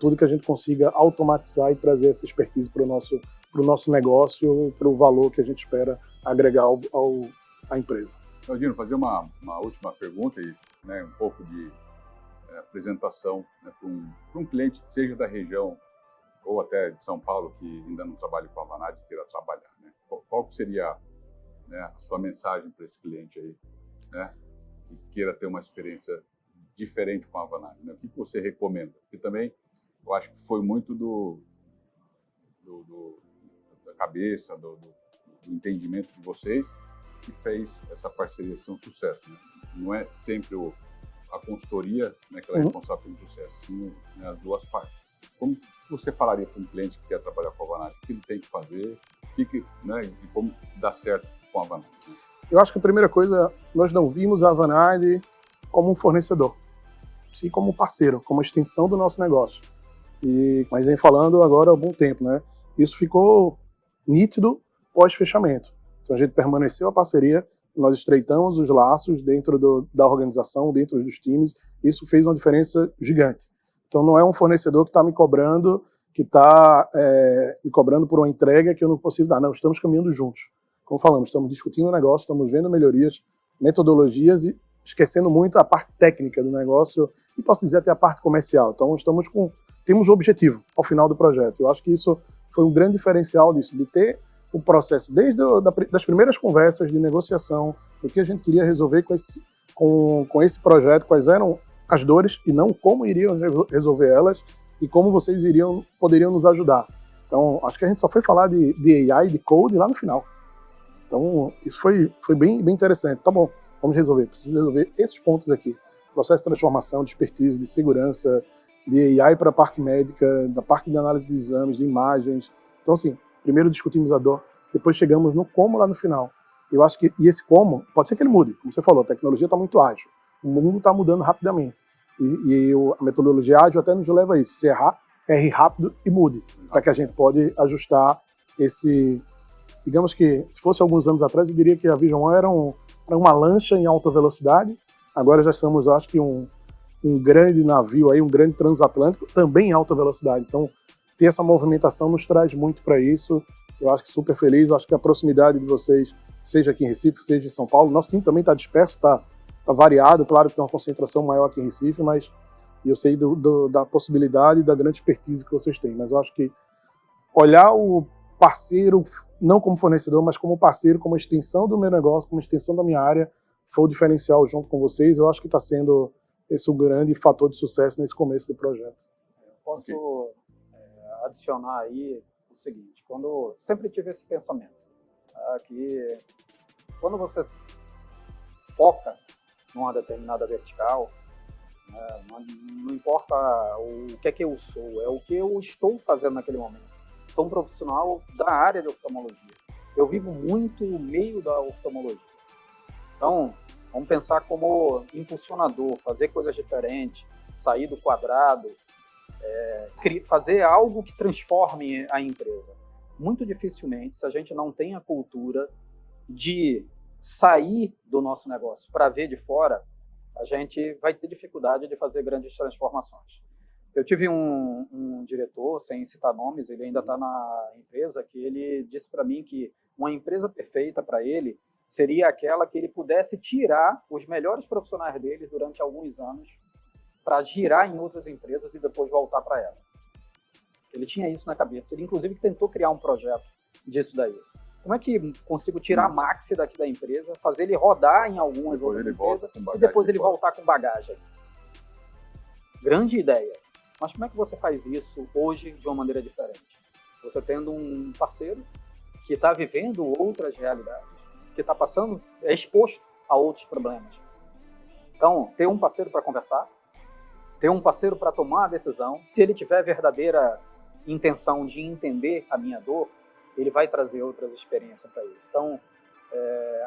tudo que a gente consiga automatizar e trazer essa expertise para o nosso negócio, para o valor que a gente espera agregar à empresa. Galdino, fazer uma última pergunta e, né, um pouco de apresentação, né, para um cliente, seja da região ou até de São Paulo, que ainda não trabalha com a Avanade e queira trabalhar, né? Qual seria, né, a sua mensagem para esse cliente aí, né, que queira ter uma experiência diferente com a Avanade, né? O que você recomenda? Porque também eu acho que foi muito da cabeça, do entendimento de vocês que fez essa parceria ser um sucesso, né? Não é sempre a consultoria, né, que ela é responsável pelo sucesso, sim, né, as duas partes. Como você falaria para um cliente que quer trabalhar com a Avanade? O que ele tem que fazer? Né, de como dar certo com a Avanade? Eu acho que a primeira coisa, nós não vimos a Avanade como um fornecedor, sim como parceiro, como extensão do nosso negócio. Mas vem falando agora há algum tempo, né? Isso ficou nítido pós-fechamento. Então a gente permaneceu a parceria, nós estreitamos os laços dentro da organização, dentro dos times, isso fez uma diferença gigante. Então não é um fornecedor que está me cobrando, me cobrando por uma entrega que eu não consigo dar. Não, estamos caminhando juntos. Como falamos, estamos discutindo o negócio, estamos vendo melhorias, metodologias e esquecendo muito a parte técnica do negócio e posso dizer até a parte comercial. Então temos um objetivo ao final do projeto. Eu acho que isso foi um grande diferencial disso, de ter o processo desde das primeiras conversas de negociação, do que a gente queria resolver com esse projeto, quais eram as dores e não como iriam resolver elas e como vocês poderiam nos ajudar. Então, acho que a gente só foi falar de AI, de code lá no final. Então, isso foi bem interessante. Tá bom, vamos resolver. Precisa resolver esses pontos aqui. Processo de transformação, de expertise, de segurança, de AI para a parte médica, da parte de análise de exames, de imagens. Então, assim, primeiro discutimos a dor, depois chegamos no como lá no final. Eu acho que esse como, pode ser que ele mude. Como você falou, a tecnologia está muito ágil. O mundo está mudando rapidamente. A metodologia ágil até nos leva a isso. Se errar, erre rápido e mude. Para que a gente pode ajustar esse... Digamos que, se fosse alguns anos atrás, eu diria que a Vision One era uma lancha em alta velocidade. Agora já estamos, acho que, um grande navio, aí, um grande transatlântico, também em alta velocidade. Então, ter essa movimentação nos traz muito para isso. Eu acho que super feliz. Eu acho que a proximidade de vocês, seja aqui em Recife, seja em São Paulo, nosso time também está disperso, está variado. Claro que tem uma concentração maior aqui em Recife, mas eu sei da possibilidade e da grande expertise que vocês têm. Mas eu acho que olhar o parceiro, não como fornecedor, mas como parceiro, como extensão do meu negócio, como extensão da minha área, foi o diferencial junto com vocês. Eu acho que está sendo esse o grande fator de sucesso nesse começo do projeto. Eu posso adicionar aí o seguinte, sempre tive esse pensamento, tá, que quando você foca numa determinada vertical, não importa o que é que eu sou, é o que eu estou fazendo naquele momento. Sou um profissional da área de oftalmologia. Eu vivo muito no meio da oftalmologia. Então, vamos pensar como impulsionador, fazer coisas diferentes, sair do quadrado, fazer algo que transforme a empresa. Muito dificilmente, se a gente não tem a cultura de sair do nosso negócio para ver de fora, a gente vai ter dificuldade de fazer grandes transformações. Eu tive um diretor, sem citar nomes, ele ainda está na empresa, que ele disse para mim que uma empresa perfeita para ele seria aquela que ele pudesse tirar os melhores profissionais dele durante alguns anos para girar em outras empresas e depois voltar para ela. Ele tinha isso na cabeça. Ele, inclusive, tentou criar um projeto disso daí. Como é que consigo tirar a Maxi daqui da empresa, fazer ele rodar em algumas outras empresas e depois ele voltar com bagagem? Grande ideia. Mas como é que você faz isso hoje de uma maneira diferente? Você tendo um parceiro que está vivendo outras realidades, que está exposto a outros problemas. Então, ter um parceiro para conversar, ter um parceiro para tomar a decisão. Se ele tiver verdadeira intenção de entender a minha dor, ele vai trazer outras experiências para isso. Então,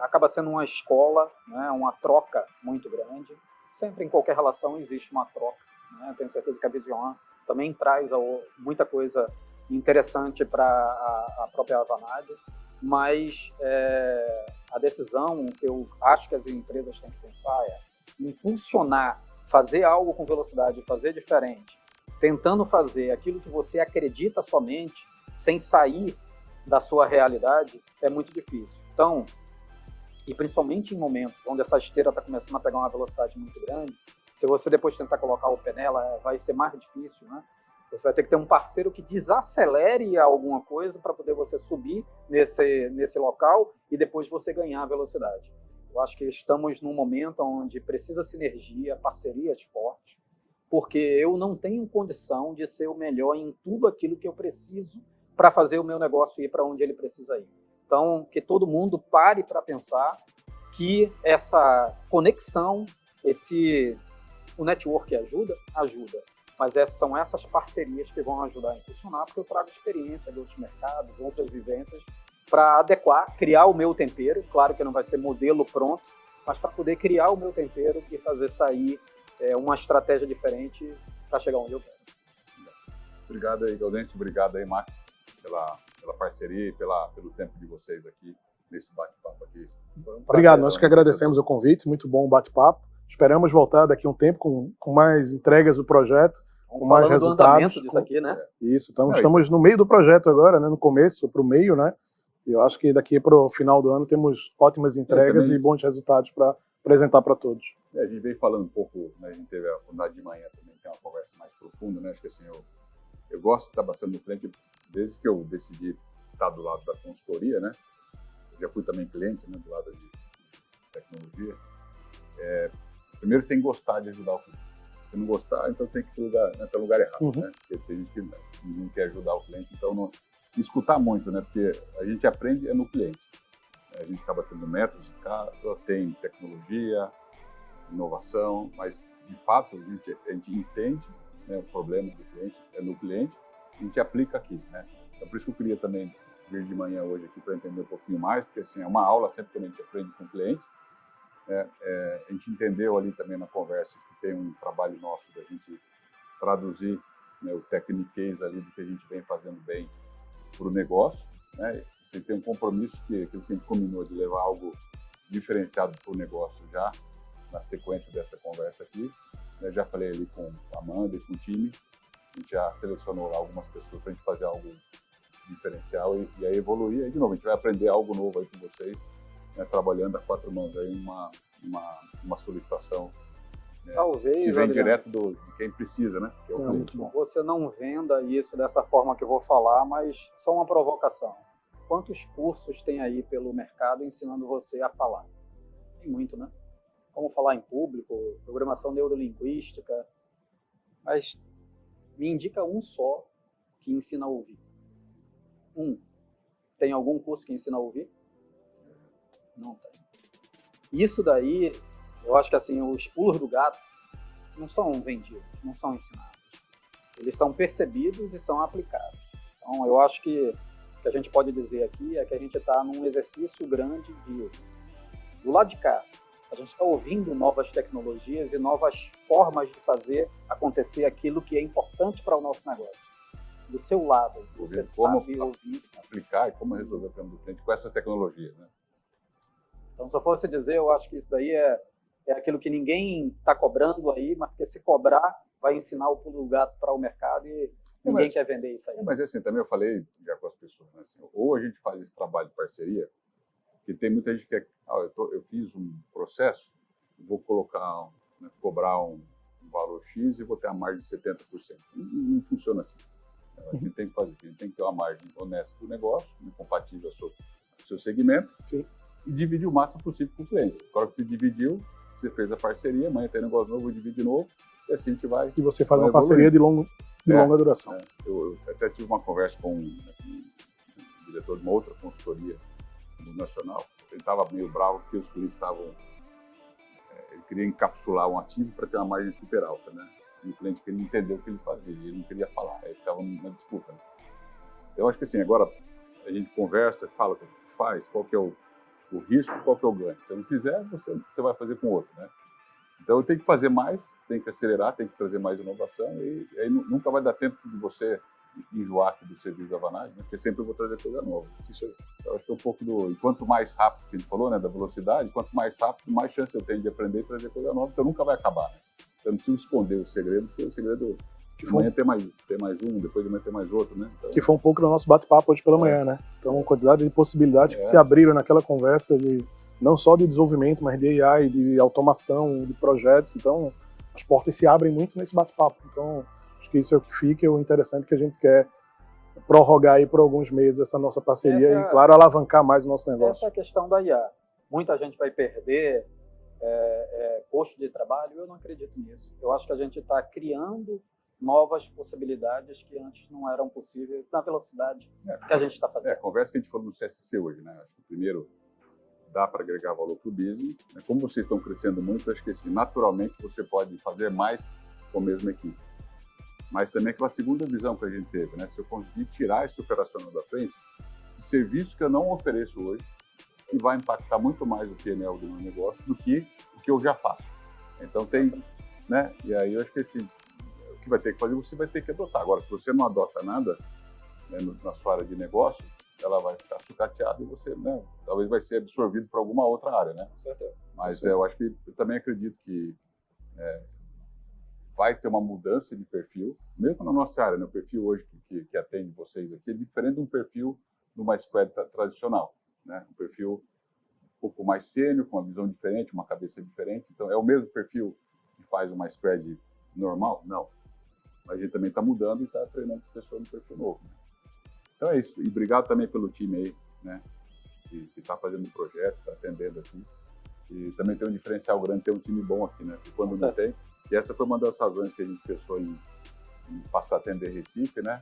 acaba sendo uma escola, né, uma troca muito grande. Sempre em qualquer relação existe uma troca. Né? Tenho certeza que a Vision One também traz muita coisa interessante para a própria Avanade, mas a decisão que eu acho que as empresas têm que pensar é impulsionar, fazer algo com velocidade, fazer diferente, tentando fazer aquilo que você acredita somente, sem sair da sua realidade, é muito difícil. Então, e principalmente em momentos onde essa esteira está começando a pegar uma velocidade muito grande, se você depois tentar colocar o pé nela, vai ser mais difícil, né? Você vai ter que ter um parceiro que desacelere alguma coisa para poder você subir nesse local e depois você ganhar a velocidade. Eu acho que estamos num momento onde precisa sinergia, parcerias fortes, porque eu não tenho condição de ser o melhor em tudo aquilo que eu preciso para fazer o meu negócio ir para onde ele precisa ir. Então, que todo mundo pare para pensar que essa conexão, o network ajuda, mas são essas parcerias que vão ajudar a impulsionar, porque eu trago experiência de outros mercados, outras vivências, para adequar, criar o meu tempero. Claro que não vai ser modelo pronto, mas para poder criar o meu tempero e fazer sair uma estratégia diferente para chegar onde eu quero. Obrigado aí, Gaudêncio. Obrigado aí, Max, pela parceria e pelo tempo de vocês aqui nesse bate-papo aqui. Obrigado, nós que agradecemos o convite, muito bom o bate-papo. Esperamos voltar daqui a um tempo com mais entregas do projeto, com mais resultados. Disso aqui, né? Isso, estamos no meio do projeto agora, né? No começo para o meio, né? E eu acho que daqui para o final do ano temos ótimas entregas e bons resultados para apresentar para todos. A gente veio falando um pouco, né? A gente teve a oportunidade de manhã também, ter uma conversa mais profunda, né? Acho que assim, eu gosto de estar bastante no cliente desde que eu decidi estar do lado da consultoria, né? Eu já fui também cliente, né? Do lado de tecnologia. Primeiro você tem que gostar de ajudar o cliente. Se não gostar, então tem que ir para o lugar errado, né? Porque tem gente que não quer ajudar o cliente, então não escutar muito, né? Porque a gente aprende no cliente. A gente acaba tendo métodos em casa, tem tecnologia, inovação, mas de fato a gente entende, né, o problema do cliente, no cliente, e a gente aplica aqui, né? Então por isso que eu queria também vir de manhã hoje aqui para entender um pouquinho mais, porque assim, é uma aula sempre que a gente aprende com o cliente. A gente entendeu ali também na conversa que tem um trabalho nosso da gente traduzir, né, o techniquez ali do que a gente vem fazendo bem para o negócio, né? Vocês têm um compromisso que a gente combinou de levar algo diferenciado para o negócio já na sequência dessa conversa aqui. Eu já falei ali com a Amanda e com o time, a gente já selecionou lá algumas pessoas para a gente fazer algo diferencial e aí evoluir. Aí de novo, a gente vai aprender algo novo aí com vocês, né, trabalhando a quatro mãos aí uma solicitação, né, talvez que vem direto de quem precisa, né? Que é o cliente. Muito bom. Você não venda isso dessa forma que eu vou falar, mas só uma provocação. Quantos cursos tem aí pelo mercado ensinando você a falar? Tem muito, né? Como falar em público, programação neurolinguística, mas me indica um só que ensina a ouvir. Tem algum curso que ensina a ouvir? Não tem. Isso daí, eu acho que assim, os pulos do gato não são vendidos, não são ensinados. Eles são percebidos e são aplicados. Então, eu acho que o que a gente pode dizer aqui é que a gente está num exercício grande do lado de cá. A gente está ouvindo novas tecnologias e novas formas de fazer acontecer aquilo que é importante para o nosso negócio. Do seu lado, você sabe ouvir. Aplicar e como resolver o problema do cliente com essas tecnologias, né? Então, se eu fosse dizer, eu acho que isso daí é aquilo que ninguém está cobrando aí, mas porque se cobrar, vai ensinar o pulo do gato para o mercado e ninguém quer vender isso aí. Mas assim, também eu falei já com as pessoas, né, assim, ou a gente faz esse trabalho de parceria, que tem muita gente que eu fiz um processo, vou colocar, né, cobrar um valor X e vou ter a margem de 70%. Não funciona assim. A gente tem que fazer, a gente tem que ter uma margem honesta do negócio, compatível ao seu segmento. Sim. E dividir o máximo possível com o cliente. Agora que você dividiu, você fez a parceria, amanhã tem negócio novo, divide de novo, e assim a gente vai. E você faz uma parceria de longa duração. Eu até tive uma conversa com um diretor de uma outra consultoria do Nacional. Ele estava meio bravo porque os clientes estavam. Ele queria encapsular um ativo para ter uma margem super alta, né? E o cliente queria entender o que ele fazia, e ele não queria falar, aí ficava numa disputa. Né? Então, eu acho que assim, agora a gente conversa, fala o que faz, qual que é o risco, qual que é o ganho. Se eu não fizer, você vai fazer com o outro, né? Então eu tenho que fazer mais, tenho que acelerar, tenho que trazer mais inovação e aí nunca vai dar tempo de você enjoar aqui do serviço da Vanage, né? Porque sempre eu vou trazer coisa nova. Isso aí. Então acho que é um pouco e quanto mais rápido, que a gente falou, né, da velocidade, quanto mais rápido, mais chance eu tenho de aprender e trazer coisa nova, então nunca vai acabar, né? Eu não preciso esconder o segredo, porque o segredo de manhã tem mais um, depois de manhã tem mais outro, né? Então, que foi um pouco do nosso bate-papo hoje pela manhã, né? Então, a quantidade de possibilidades que se abriram naquela conversa, não só de desenvolvimento, mas de AI, de automação, de projetos. Então, as portas se abrem muito nesse bate-papo. Então, acho que isso é o que fica, é o interessante que a gente quer prorrogar aí por alguns meses essa nossa parceria e, claro, alavancar mais o nosso negócio. Essa é a questão da IA. Muita gente vai perder posto de trabalho, eu não acredito nisso. Eu acho que a gente está criando novas possibilidades que antes não eram possíveis na velocidade que a gente está fazendo. A conversa que a gente falou no CSC hoje, né? Acho que primeiro dá para agregar valor para o business. Né? Como vocês estão crescendo muito, acho que assim, naturalmente você pode fazer mais com a mesma equipe. Mas também aquela segunda visão que a gente teve, né? Se eu conseguir tirar esse operacional da frente, serviços que eu não ofereço hoje, que vai impactar muito mais o PNL do meu negócio do que o que eu já faço. Então tem, né? E aí eu acho que o que vai ter que fazer, você vai ter que adotar. Agora, se você não adota nada, né, na sua área de negócio, ela vai ficar sucateada e você, né, talvez vai ser absorvido para alguma outra área, né? Com certeza. Mas eu acho que eu também acredito que vai ter uma mudança de perfil, mesmo na nossa área, né? O perfil hoje que atende vocês aqui é diferente de um perfil de uma squad tradicional, né? Um perfil um pouco mais sênior, com uma visão diferente, uma cabeça diferente. Então, é o mesmo perfil que faz uma squad normal? Não. Mas a gente também está mudando e está treinando as pessoas no perfil novo, né? Então é isso. E obrigado também pelo time aí, né? Que está fazendo o projeto, está atendendo aqui. E também tem um diferencial grande ter um time bom aqui, né? Porque quando não tem. E essa foi uma das razões que a gente pensou em passar a atender Recife, né?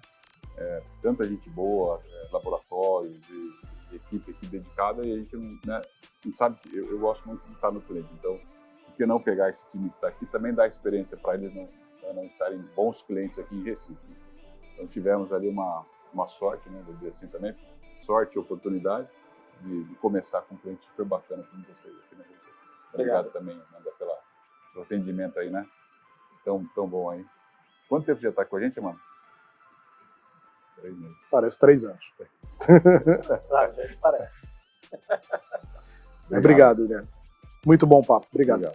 Tanta gente boa, laboratórios e equipe aqui dedicada, e a gente, né? A gente sabe que eu gosto muito de estar no cliente. Então, por que não pegar esse time que está aqui também dar experiência para eles não estarem bons clientes aqui em Recife, né? Então tivemos ali uma sorte, né? Vou dizer assim também, sorte e oportunidade de começar com um cliente super bacana como vocês aqui na região. Obrigado também, Amanda, pelo atendimento aí, né? Tão bom aí. Quanto tempo você já está com a gente, Amanda? 3 meses. Parece 3 anos. Parece. Obrigado, Adriano. Muito bom papo. Obrigado.